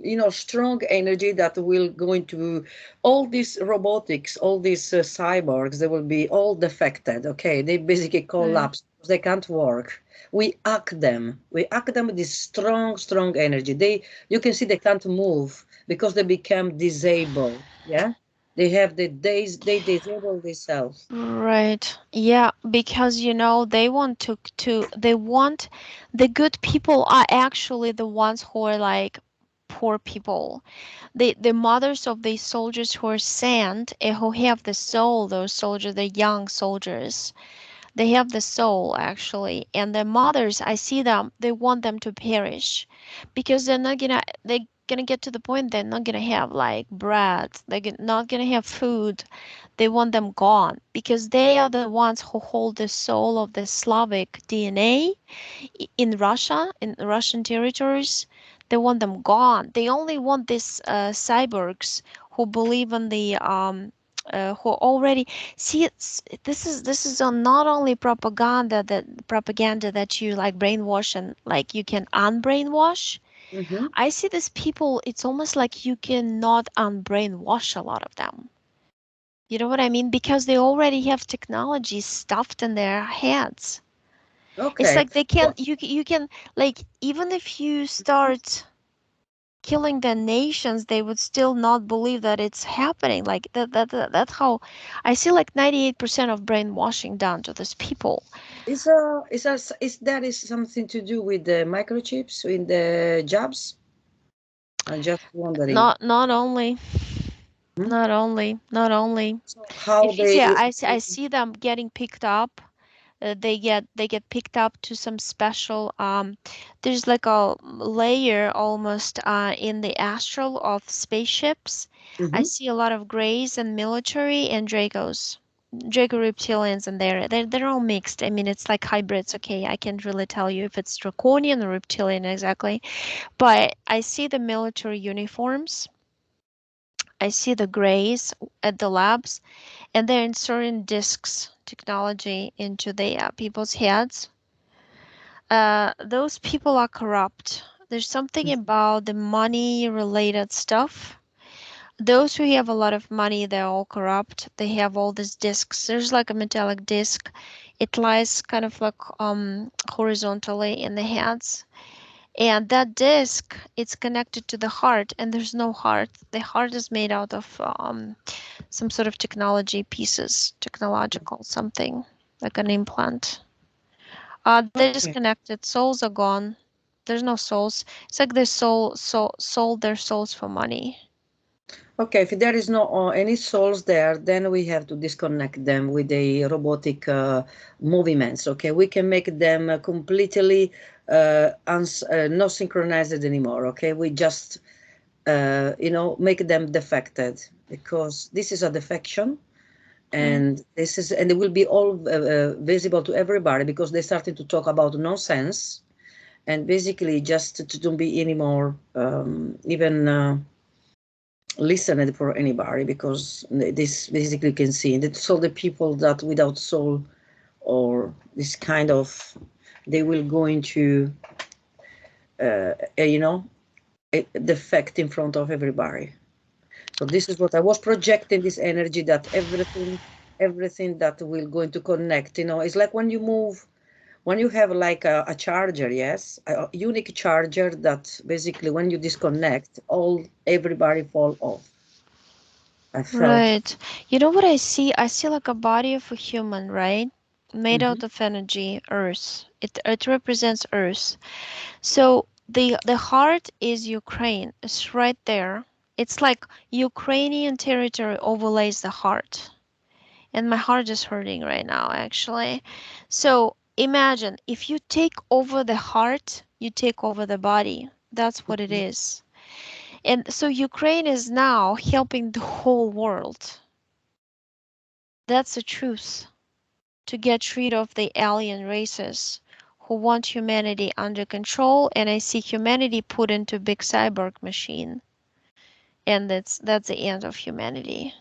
B: you know, strong energy that will going to all these robotics, all these cyborgs, they will be all defected. Okay. They basically
A: Right.
B: collapse. They can't work. We hack them. We hack them with this strong, strong energy. You can see they can't move because they become disabled. Yeah. They have they disable themselves.
A: Right. Yeah, because they want they want the good people are actually the ones who are like poor people. The mothers of the soldiers who are sent and who have the soul, those soldiers, the young soldiers. They have the soul actually, and the mothers, I see them, they want them to perish because they're gonna get to the point they're not gonna have like bread, not gonna have food. They want them gone because they are the ones who hold the soul of the Slavic DNA in Russia, in Russian territories. They want them gone. They only want these cyborgs who believe in the who already see this is not only propaganda that you like brainwash and like you can unbrainwash.
B: Mm-hmm.
A: I see these people. It's almost like you cannot unbrainwash a lot of them. You know what I mean? Because they already have technology stuffed in their heads. It's
B: Okay.
A: like they can you can like even if you start killing the nations, they would still not believe that it's happening. Like that's how I see like 98% of brainwashing done to these people.
B: Is that is something to do with the microchips in the jobs? I'm just wondering.
A: Not only
B: Hmm?
A: not only.
B: So how
A: If you see,
B: they
A: I see them getting picked up. They get picked up to some special there's like a layer almost in the astral of spaceships. I
B: Mhm.
A: see a lot of greys and military and Draco reptilians, and they're all mixed. I mean, it's like hybrids. Okay, I can't really tell you if it's draconian or reptilian exactly, but I see the military uniforms. I see the greys at the labs, and they're inserting discs technology into the people's heads. Those people are corrupt. There's something about the money related stuff. Those who have a lot of money, they're all corrupt. They have all these discs. There's like a metallic disc. It lies kind of like horizontally in the hands. And that disc, it's connected to the heart, and there's no heart. The heart is made out of some sort of technology pieces, technological something like an implant. They're
B: Okay.
A: disconnected. Souls are gone. There's no souls. It's like they sold their souls for money.
B: Okay, if there is no any souls there, then we have to disconnect them with the robotic movements. Okay, we can make them completely not synchronized anymore. Okay, we just make them defected because this is a defection,
A: Okay.
B: and it will be all visible to everybody because they're starting to talk about nonsense and basically just to don't be anymore even. Listened for anybody because this basically can see that so the people that without soul or this kind of they will go into you know a defect in front of everybody. So this is what I was projecting, this energy that everything that will going to connect, it's like when you move, when you have like a charger, yes, a unique charger that basically when you disconnect all everybody fall off. I felt.
A: Right. You know what I see? I see like a body of a human, right? Made
B: Hmm.
A: out of energy, Earth. It represents Earth. So the heart is Ukraine. It's right there. It's like Ukrainian territory overlays the heart. And my heart is hurting right now, actually. So imagine if you take over the heart, you take over the body. That's what it is. And so Ukraine is now helping the whole world. That's the truth. To get rid of the alien races who want humanity under control, and I see humanity put into big cyborg machine, and that's the end of humanity.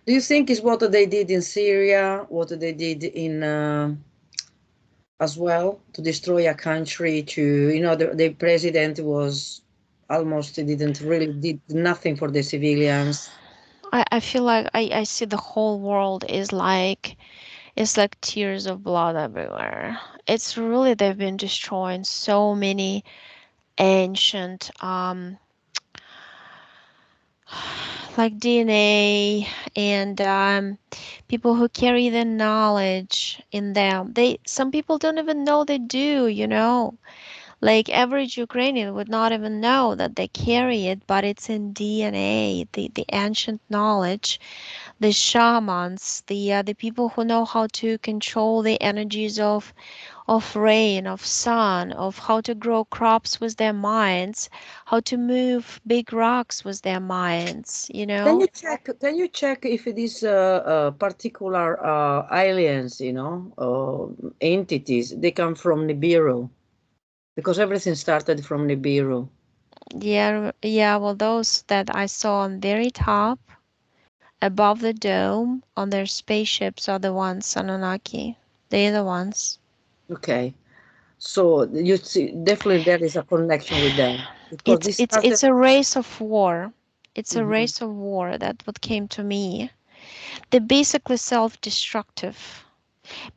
B: Do you think is what they did in Syria, what they did in as well to destroy a country? To the president was almost didn't really did nothing for the civilians.
A: I feel like I see the whole world is like it's like tears of blood everywhere. It's really they've been destroying so many ancient like DNA and people who carry the knowledge in them. They some people don't even know they do, you know. Like average Ukrainian would not even know that they carry it, but it's in DNA, the ancient knowledge, the shamans, the people who know how to control the energies of rain, of sun, of how to grow crops with their minds, how to move big rocks with their minds, you
B: Can
A: know?
B: you check? Can you check if it is particular aliens, entities? They come from Nibiru because everything started from Nibiru.
A: Yeah, yeah, well, those that I saw on very top, above the dome, on their spaceships are the ones, Anunnaki. They're the ones.
B: Okay, so you see, definitely there is a connection with them because
A: It's
B: this
A: it's
B: started.
A: it's a race of war. It's a
B: Mhm.
A: race of war. That what came to me. They're basically self-destructive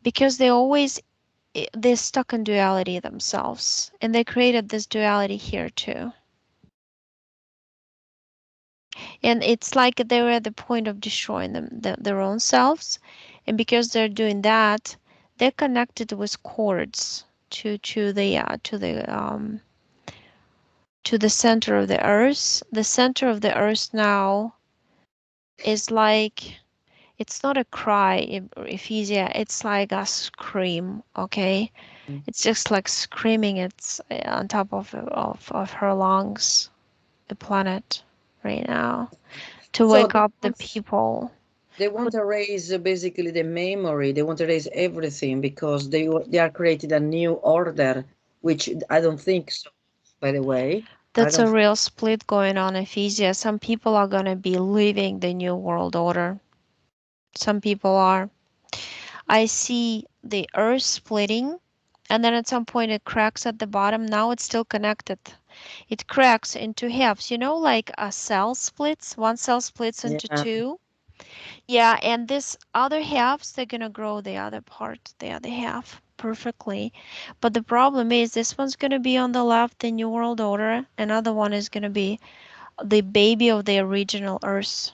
A: because they're stuck in duality themselves, and they created this duality here too. And it's like they were at the point of destroying their own selves, and because they're doing that, they're connected with cords to the center of the earth. The center of the earth now is like it's not a cry, Ephesia. It's like a scream. Okay, it's just like screaming. It's on top of her lungs, the planet right now, to
B: So
A: wake up the people.
B: they
A: Who
B: want to erase basically the memory. They want to erase everything because they are created a new order, which I don't think so. By the way, I
A: That's
B: don't.
A: a real split going on, Ephesia. Some people are going to be leaving the New World Order. Some people are. I see the Earth splitting, and then at some point it cracks at the bottom. Now it's still connected. It cracks into halves. You know, like a cell splits, one cell splits into
B: Yeah.
A: two. Yeah, and this other halves, they're going to grow the other part, the other half perfectly. But the problem is this one's going to be on the left, the New World Order. Another one is going to be the baby of the original Earth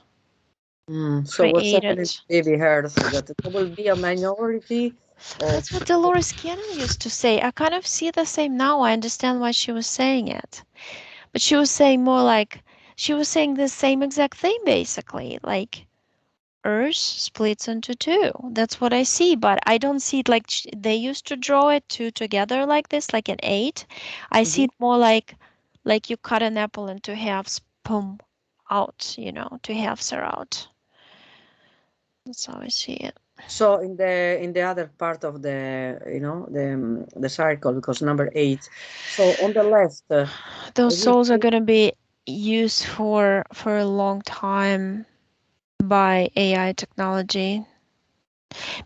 B: So what's
A: created.
B: happening to baby Earth? That there will be a minority of.
A: That's what Dolores Cannon used to say. I kind of see the same now. I understand why she was saying it. But she was saying more like She was saying the same exact thing basically. Like Earth splits into two. That's what I see, but I don't see it like they used to draw it two together like this, like an eight. I see
B: Mhm.
A: it more like you cut an apple into halves, boom, out, two halves are out. That's how I see it.
B: So in the other part of the circle, because number eight. So on the left,
A: Those
B: we
A: souls are
B: see.
A: gonna be used for a long time by AI technology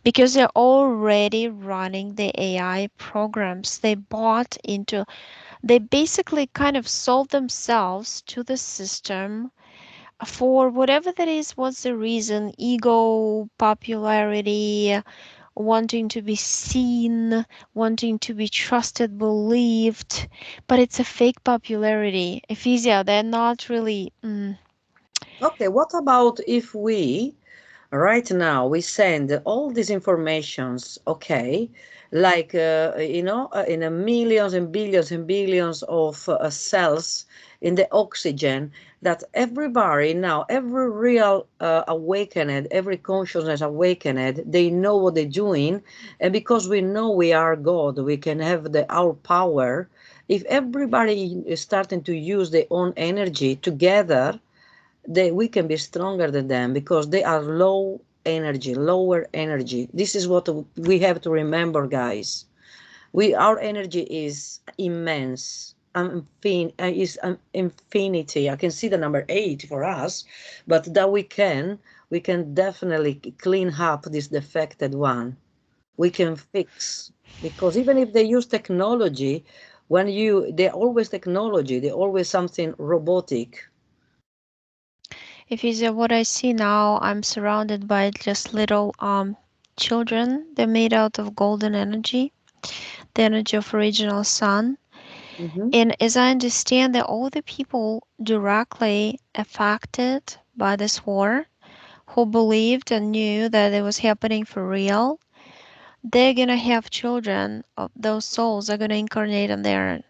A: because they're already running the AI programs. They bought into, they basically kind of sold themselves to the system for whatever that is. What's the reason? Ego, popularity, wanting to be seen, wanting to be trusted, believed, but it's a fake popularity. Ephesia, they're not really.
B: Okay, what about if we right now we send all these informations, okay, like in a millions and billions of cells in the oxygen, that everybody now, every real awakened, every consciousness awakened, they know what they're doing, and because we know we are God, we can have our power. If everybody is starting to use their own energy together, we can be stronger than them because they are lower energy. This is what we have to remember, guys. Our energy is immense. Is infinity. I can see the number eight for us, but that we can definitely clean up this defected one. We can fix, because even if they use technology, they always technology, they always something robotic.
A: Ephesia, what I see now, I'm surrounded by just little children. They're made out of golden energy, the energy of original sun.
B: Hmm.
A: And as I understand that all the people directly affected by this war, who believed and knew that it was happening for real, they're gonna have children. Those souls are gonna incarnate on there.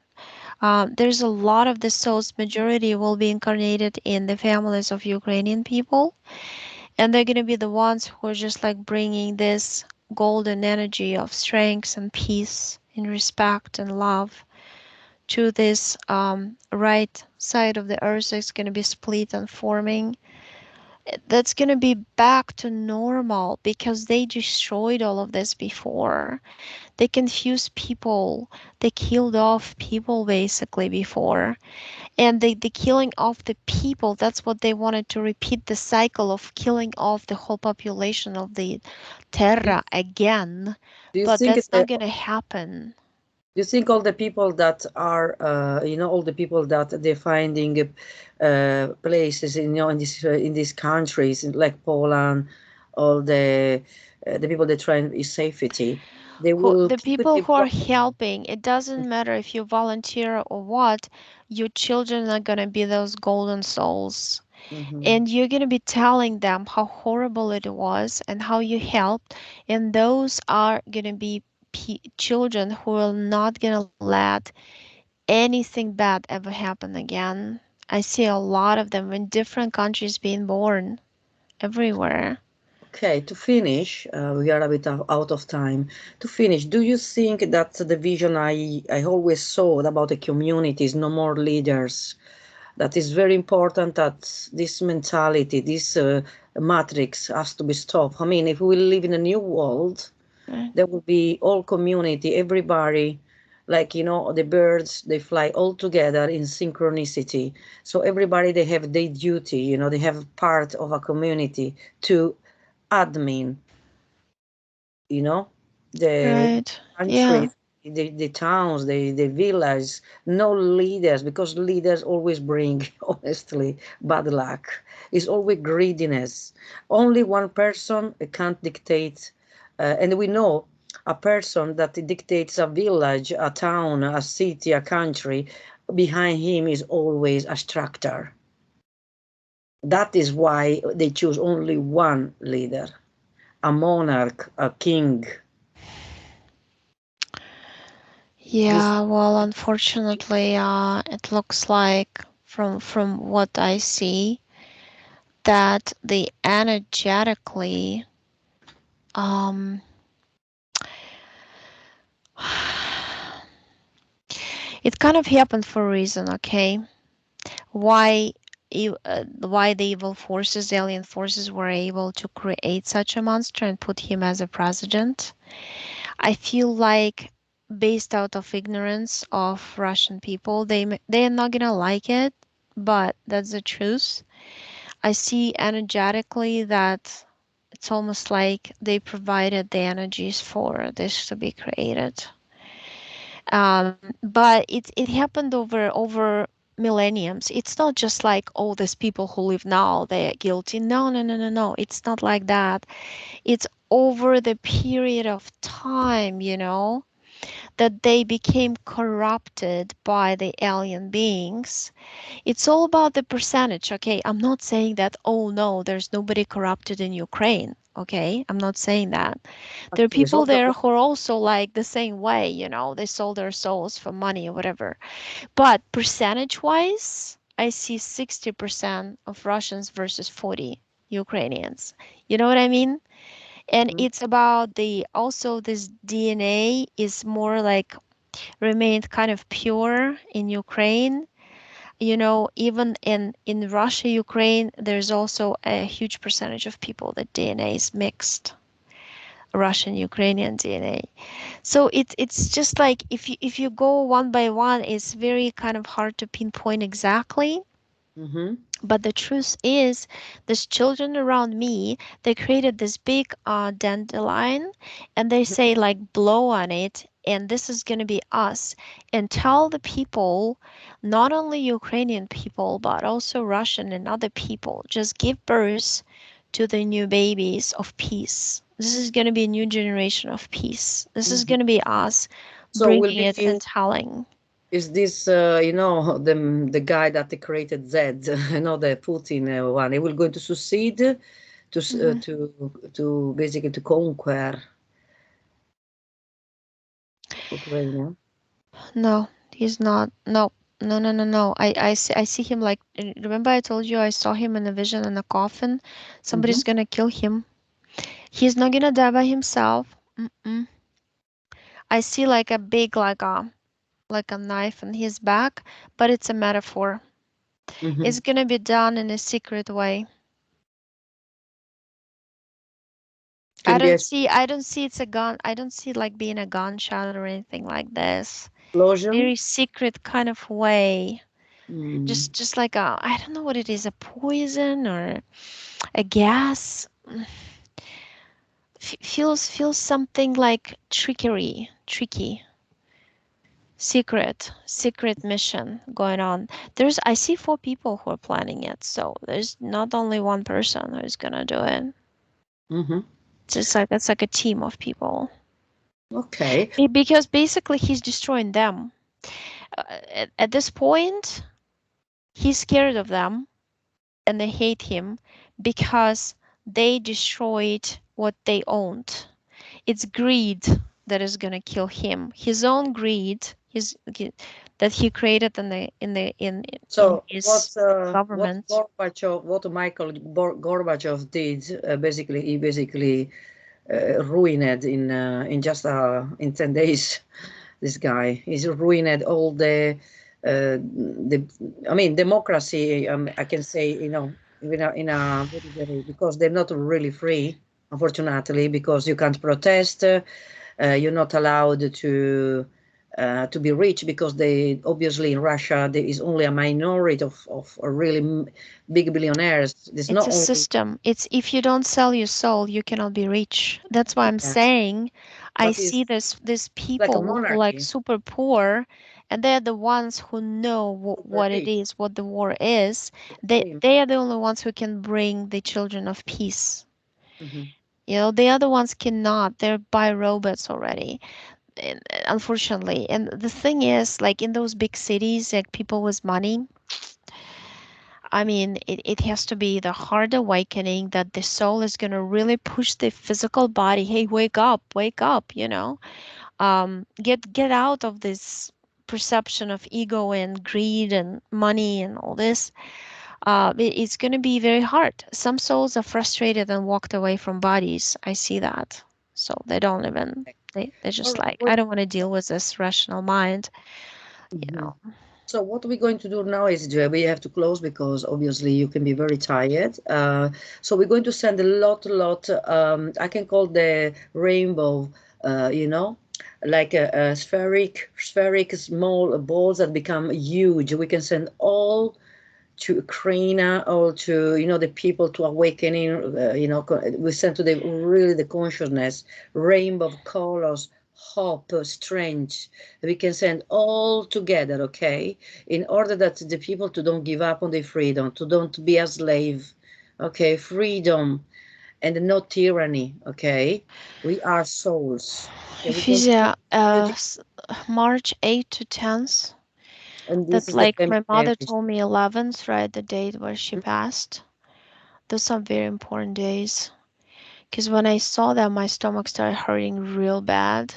A: There's a lot of the souls, majority will be incarnated in the families of Ukrainian people, and they're gonna be the ones who are just like bringing this golden energy of strength and peace and respect and love to this right side of the earth that's going to be split and forming. That's going to be back to normal because they destroyed all of this before. They confused people. They killed off people basically before. And the killing off the people, that's what they wanted to repeat, the cycle of killing off the whole population of the
B: Do
A: Terra again.
B: do you
A: But
B: think
A: that's not going to happen.
B: do you think all the people that are all the people that they're finding places in these countries like Poland, all the people that try and safety, they
A: Who
B: will
A: the
B: keep it
A: people who are
B: developed.
A: helping, it doesn't matter if you volunteer or what, your children are going to be those golden souls,
B: Hmm.
A: and you're going to be telling them how horrible it was and how you helped, and those are going to be children who are not going to let anything bad ever happen again. I see a lot of them in different countries being born everywhere.
B: Okay, to finish, we are a bit out of time. To finish, do you think that the vision I always saw about the communities, no more leaders, that is very important, that this mentality, this matrix has to be stopped? I mean, if we live in a new world,
A: Right.
B: there will be all community, everybody, like, the birds, they fly all together in synchronicity. So everybody, they have their duty, they have part of a community to admin, you know, the
A: Right. Yeah.
B: countries, the towns, the villages, no leaders, because leaders always bring, honestly, bad luck. It's always greediness. Only one person can't dictate, and we know a person that dictates a village, a town, a city, a country, behind him is always a structure. That is why they choose only one leader, a monarch, a king. This
A: Yeah, well, unfortunately, it looks like. from what I see, that they energetically, um it kind of happened for a reason, okay? Why why the evil forces, the alien forces, were able to create such a monster and put him as a president. I feel like, based out of ignorance of Russian people, they're not gonna like it, but that's the truth. I see energetically that it's almost like they provided the energies for this to be created. But it happened over millenniums. It's not just like, oh, these people who live now, they're guilty. No, no, no, no, no. It's not like that. It's over the period of time, that they became corrupted by the alien beings. It's all about the percentage, okay? I'm not saying that, oh no, there's nobody corrupted in Ukraine, okay? I'm not saying that. There are
B: Actually,
A: people
B: sort of.
A: there who are also like the same way, they sold their souls for money or whatever. But percentage wise, I see 60% of Russians versus 40 Ukrainians. You know what I mean? And
B: Mhm.
A: it's about the also this DNA is more like remained kind of pure in Ukraine. Even in Russia, Ukraine, there's also a huge percentage of people that DNA is mixed, Russian Ukrainian DNA. So it's just like, if you go one by one, it's very kind of hard to pinpoint exactly.
B: Mhm.
A: But the truth is, these children around me, they created this big dandelion, and they say, like, blow on it, and this is going to be us. And tell the people, not only Ukrainian people, but also Russian and other people, just give birth to the new babies of peace. This is going to be a new generation of peace. This is
B: Mhm.
A: going to be us
B: So will
A: bringing
B: be
A: it and telling.
B: is this the guy that created Z, the Putin one? He will going to succeed
A: Mhm.
B: to basically to conquer Ukraine.
A: No, he's not. No, no, no, no, no. I see him like. Remember, I told you I saw him in a vision in a coffin.
B: Mm-hmm.
A: Somebody's gonna kill him. He's not gonna die by himself. Mm-mm. I see like a big, like a knife in his back, but it's a metaphor.
B: Mm-hmm.
A: It's gonna be done in a secret way. I
B: Can be
A: don't
B: an
A: see. I don't see it's a gun. I don't see like being a gunshot or anything like this.
B: explosion.
A: Very secret kind of way.
B: Mm.
A: Just like I don't know what it is, a poison or a gas. Feels something like tricky, secret mission going on. I see four people who are planning it, so there's not only one person who's gonna do it.
B: Mm-hmm.
A: It's like a team of people.
B: Okay.
A: Because basically he's destroying them. At this point, he's scared of them and they hate him because they destroyed what they owned. It's greed that is gonna kill him. His own greed, that he created in
B: So
A: his
B: what
A: government.
B: Gorbachev, what Gorbachev did, basically he basically ruined in just in 10 days. This guy he's ruined all the I mean democracy. I can say in a very very because they're not really free, unfortunately, because you can't protest. You're not allowed to be rich because they obviously in Russia there is only a minority of really big billionaires. There's
A: It's
B: not
A: a
B: only
A: system. It's if you don't sell your soul, you cannot be rich. That's why I'm
B: yeah,
A: saying I
B: but
A: see
B: it's
A: this
B: like a
A: people who are like
B: monarchy.
A: super poor, and they're the ones who know
B: Super
A: what it
B: rich.
A: is, what the war is. They
B: Extreme.
A: they are the only ones who can bring the children of peace.
B: Hmm.
A: The other ones cannot. They're by robots already, and, unfortunately. And the thing is, like in those big cities, like people with money, I mean, it has to be the hard awakening that the soul is going to really push the physical body. Hey, wake up, get out of this. perception of ego and greed and money and all this, it's going to be very hard. Some souls are frustrated and walked away from bodies. I see that. So they don't even, they're
B: All
A: just
B: right.
A: like, I don't want to deal with this rational mind, you
B: Mhm.
A: know.
B: So what we're going to do now is we have to close because obviously you can be very tired. So we're going to send a lot. I can call the rainbow, like a spheric small balls that become huge. We can send all to Ukraine or to the people to awakening. We send to the really the consciousness, rainbow of colors, hope, strength. We can send all together, okay, in order that the people to don't give up on their freedom, to don't be a slave, okay, freedom and no tyranny, okay. We are souls. Okay, we're going to
A: Ephesians,
B: energy,
A: March 8th to 10th.
B: and this
A: That
B: is the
A: like
B: feminine
A: my mother
B: energy.
A: told me 11th, right? The date where she passed. Those are very important days. Because when I saw that, my stomach started hurting real bad.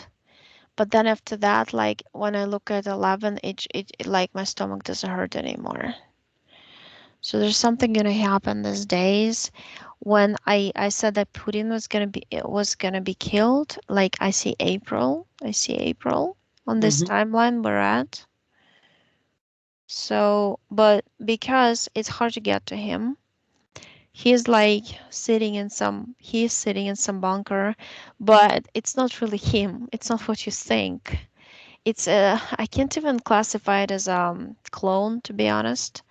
A: But then after that, like when I look at 11, it like my stomach doesn't hurt anymore. So there's something gonna happen these days. When I said that Putin was gonna be killed, like I see April on this
B: Mm-hmm.
A: timeline we're at. So, but because it's hard to get to him, he's sitting in some bunker, but it's not really him. It's not what you think. I can't even classify it as clone, to be honest.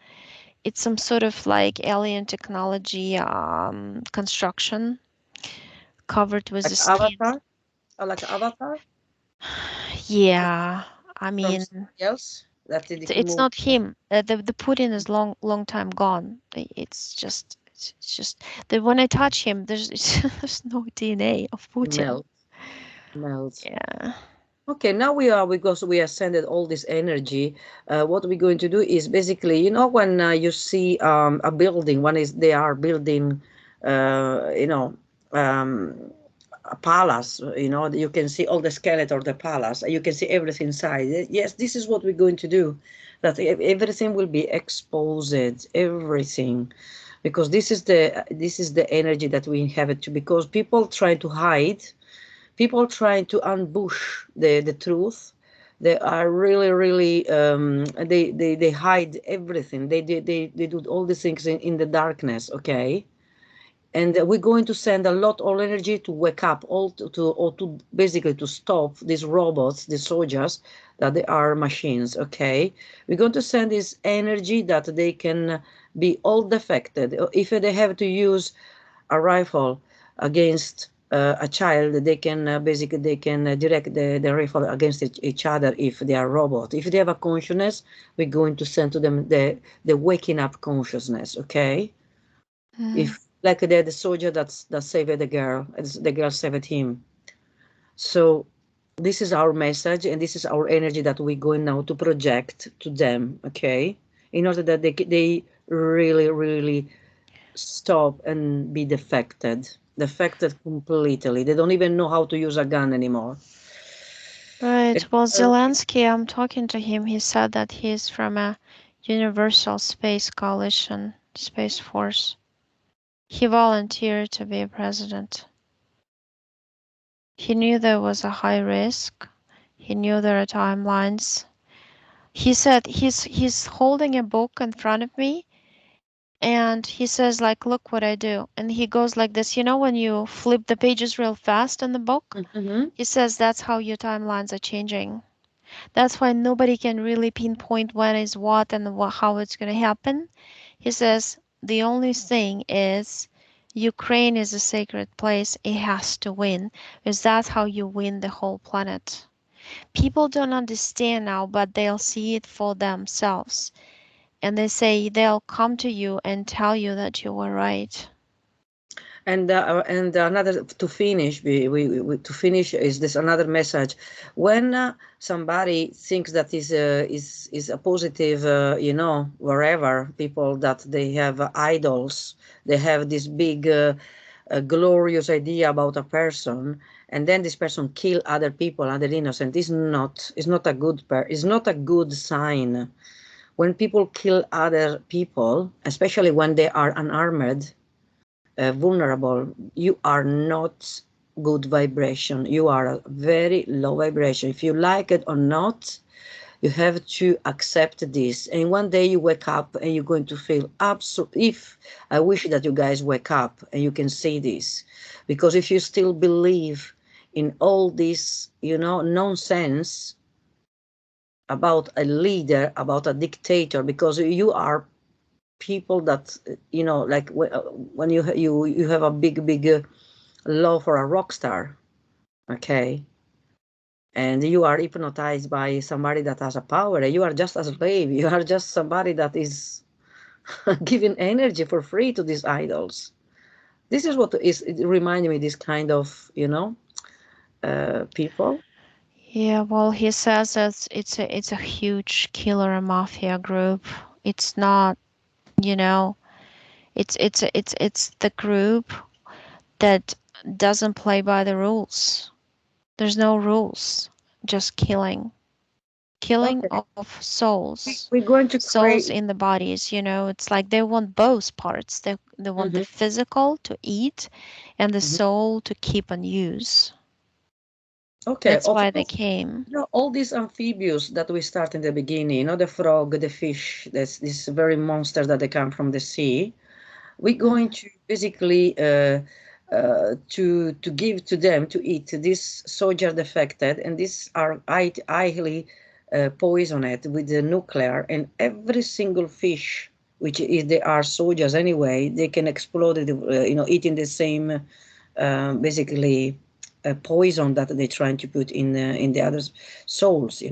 A: It's some sort of like alien technology construction covered with
B: Like
A: the skin.
B: Avatar, like Avatar.
A: Yeah, I
B: From
A: mean,
B: somebody else that did
A: it's
B: move.
A: not him. The Putin is long time gone. It's just that when I touch him, there's no DNA of Putin.
B: Melt, melt.
A: Yeah.
B: Okay, now because we are sending all this energy. What we're going to do is basically, when you see a building, one is they are building, uh, you know, um, a palace. You can see all the skeleton of the palace. You can see everything inside. Yes, this is what we're going to do. That everything will be exposed, everything, because this is the energy that we inhabit. Because people try to hide, people trying to ambush the truth. They are really they hide everything. They do all these things in the darkness, okay. And we're going to send a lot of energy to wake up all to basically to stop these robots, these soldiers, that they are machines, okay. We're going to send this energy that they can be all defected. If they have to use a rifle against a child, they can basically they can direct the rifle against each other. If they are robot, if they have a consciousness, we're going to send to them the waking up consciousness, okay.
A: Mm.
B: If like the soldier that saved the girl saved him. So this is our message, and this is our energy that we're going now to project to them, okay, in order that they really stop and be defected completely. They don't even know how to use a gun anymore.
A: Right. Well,
B: Uh,
A: Zelensky, I'm talking to him. He said that he's from a Universal Space Coalition, Space Force. He volunteered to be a president. He knew there was a high risk. He knew there are timelines. He said he's holding a book in front of me and he says like look what I do. And he goes like this, when you flip the pages real fast in the book?
B: mhm.
A: He says that's how your timelines are changing. That's why nobody can really pinpoint when is what and how it's going to happen. He says the only thing is Ukraine is a sacred place. It has to win because that's how you win the whole planet. People don't understand now, but they'll see it for themselves. And they say they'll come to you and tell you that you were right.
B: And another to finish, to finish is this another message. When somebody thinks that is a positive, wherever people that they have idols, they have this big a glorious idea about a person, and then this person kill other people, other innocent, is not a is not a good sign. When people kill other people, especially when they are unarmed, vulnerable, you are not good vibration. You are a very low vibration. If you like it or not, you have to accept this. And one day you wake up and you're going to feel absolutely. If I wish that you guys wake up and you can see this, because if you still believe in all this, nonsense about a leader, about a dictator, because you are people that like when you have a big love for a rock star, okay, and you are hypnotized by somebody that has a power, and you are just a slave. You are just somebody that is giving energy for free to these idols. This is what is it reminding me, this kind of people.
A: Yeah, well, he says that it's a huge killer mafia group. It's not, you know, it's the group that doesn't play by the rules. There's no rules, just killing
B: Okay,
A: of souls,
B: we're going to
A: souls
B: create.
A: in the bodies. It's like they want both parts. They want the
B: Mhm,
A: physical to eat and the
B: mhm.
A: soul to keep and use.
B: Okay,
A: That's
B: of
A: why they
B: course.
A: came.
B: All these amphibious that we start in the beginning, the frog, the fish, this very monster that they come from the sea. We're going
A: Mhm.
B: to basically to give to them to eat this soldier defected, and these are highly poisoned with the nuclear, and every single fish, which is they are soldiers anyway, they can explode it, eating the same basically poison that they're trying to put in the other souls.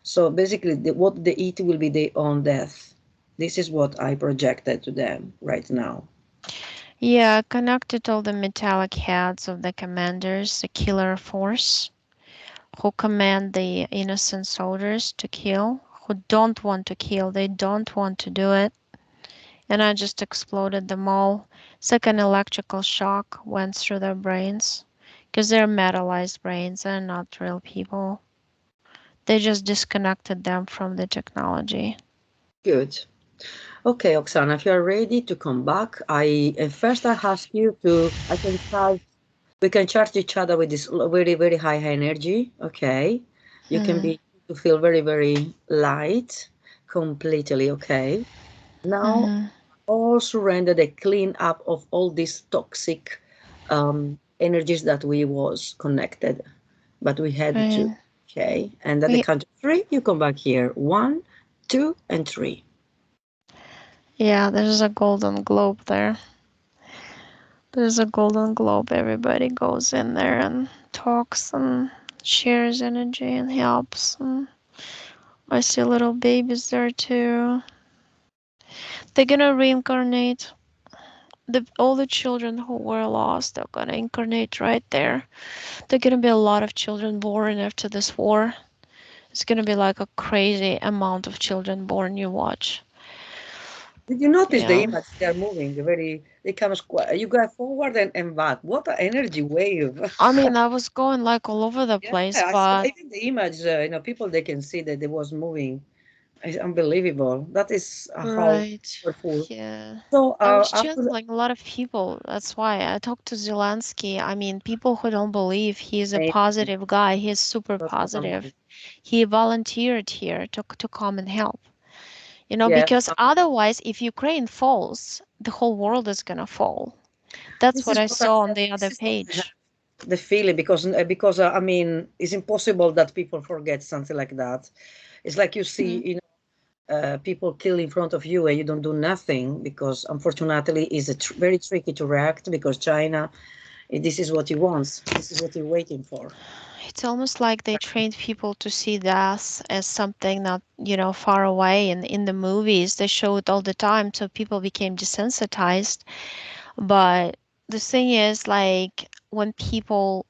B: So basically what they eat will be their own death. This is what I projected to them right now.
A: Yeah, connected all the metallic heads of the commanders, the killer force, who command the innocent soldiers to kill, who don't want to kill, they don't want to do it. And I just exploded them all. It's like an electrical shock went through their brains. Because they're metallized brains, they're not real people. They just disconnected them from the technology.
B: Good. Okay, Oksana, if you're ready to come back, I first I ask you to I can charge we can charge each other with this very very high energy. Okay, you can
A: Hmm.
B: be to feel very very light, completely okay. Now
A: Hmm.
B: all surrender the clean up of all these toxic energies that we was connected, but we had to.
A: Right.
B: Okay, and at the
A: We,
B: count of three, you come back here. One, two, and three.
A: yeah, there's a golden globe there. There's a golden globe. Everybody goes in there and talks and shares energy and helps. And I see little babies there too. They're gonna reincarnate. All the children who were lost are gonna incarnate right there. There are gonna be a lot of children born after this war. It's gonna be like a crazy amount of children born. You watch.
B: Did you notice the
A: Yeah.
B: image? They are moving very, they come square. You go forward and back. What an energy wave.
A: I mean, I was going like all over the
B: Yeah,
A: place,
B: I saw
A: but
B: even the image, people they can see that they was moving. It's unbelievable. That is how
A: right.
B: powerful.
A: Yeah.
B: So
A: I was
B: after
A: channeling a lot of people. That's why I talked to Zelensky. I mean, people who don't believe he's a
B: amazing,
A: positive guy. He's super
B: that was
A: positive.
B: amazing.
A: He volunteered here to come and help.
B: Yeah,
A: Because otherwise, if Ukraine falls, the whole world is gonna fall. That's
B: this
A: what
B: is
A: I
B: what I
A: saw on
B: have.
A: the
B: This
A: other
B: is what I have
A: page.
B: the feeling because I mean it's impossible that people forget something like that. It's like you see,
A: Mhm.
B: people kill in front of you and you don't do nothing because unfortunately it's very tricky to react because China, this is what he wants. This is what he's waiting for.
A: It's almost like they trained people to see death as something not, far away. And in the movies, they show it all the time, so people became desensitized. But the thing is, like, when people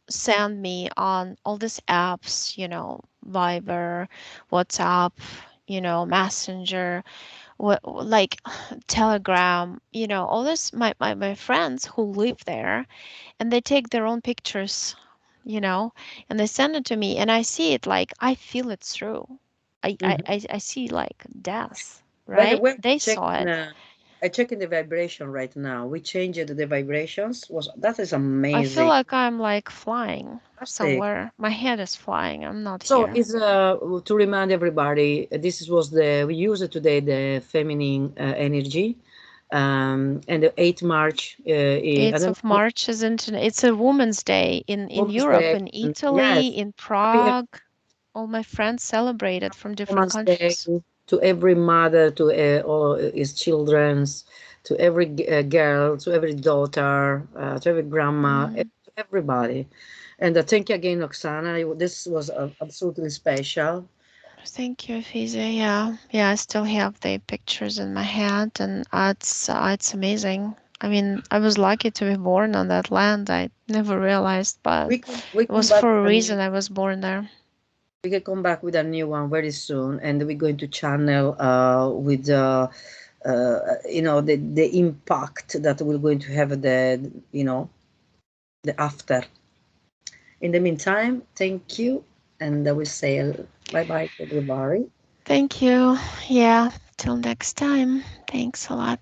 A: send me on all these apps, Viber, WhatsApp, Messenger, like Telegram, all this, my friends who live there, and they take their own pictures, you know, and they send it to me, and I see it, like I feel it through.
B: Mhm.
A: I see like death,
B: By the
A: right?
B: way,
A: They saw it.
B: I checking the vibration right now. We changed the vibrations. Was that is
A: I feel
B: amazing.
A: like I'm like flying
B: Fantastic.
A: somewhere. My head is flying. I'm not
B: So
A: here.
B: it's to remind everybody, was the we use it today the feminine energy, and the 8th March. I
A: 8th
B: don't
A: of
B: know,
A: March is it's a Women's Day in
B: Women's
A: Europe,
B: Day.
A: in
B: And
A: Italy,
B: yes,
A: in
B: happy
A: Prague. All my friends celebrate it from different
B: Women's Day
A: countries.
B: to every mother, to all his children's, to every girl, to every daughter, to every grandma,
A: Mm.
B: to everybody. And thank you again, Oksana. This was absolutely special.
A: Thank you, Fize. Yeah, yeah. I still have the pictures in my head, and it's amazing. I mean, I was lucky to be born on that land. I never realized, but
B: We
A: it
B: come
A: was
B: back
A: for
B: with
A: a
B: a new
A: reason I was born there.
B: we can come back with a new one very soon, and we're going to channel with the impact that we're going to have the after. In the meantime, thank you, and I will say bye bye to everybody.
A: Thank you. Yeah. Till next time. Thanks a lot.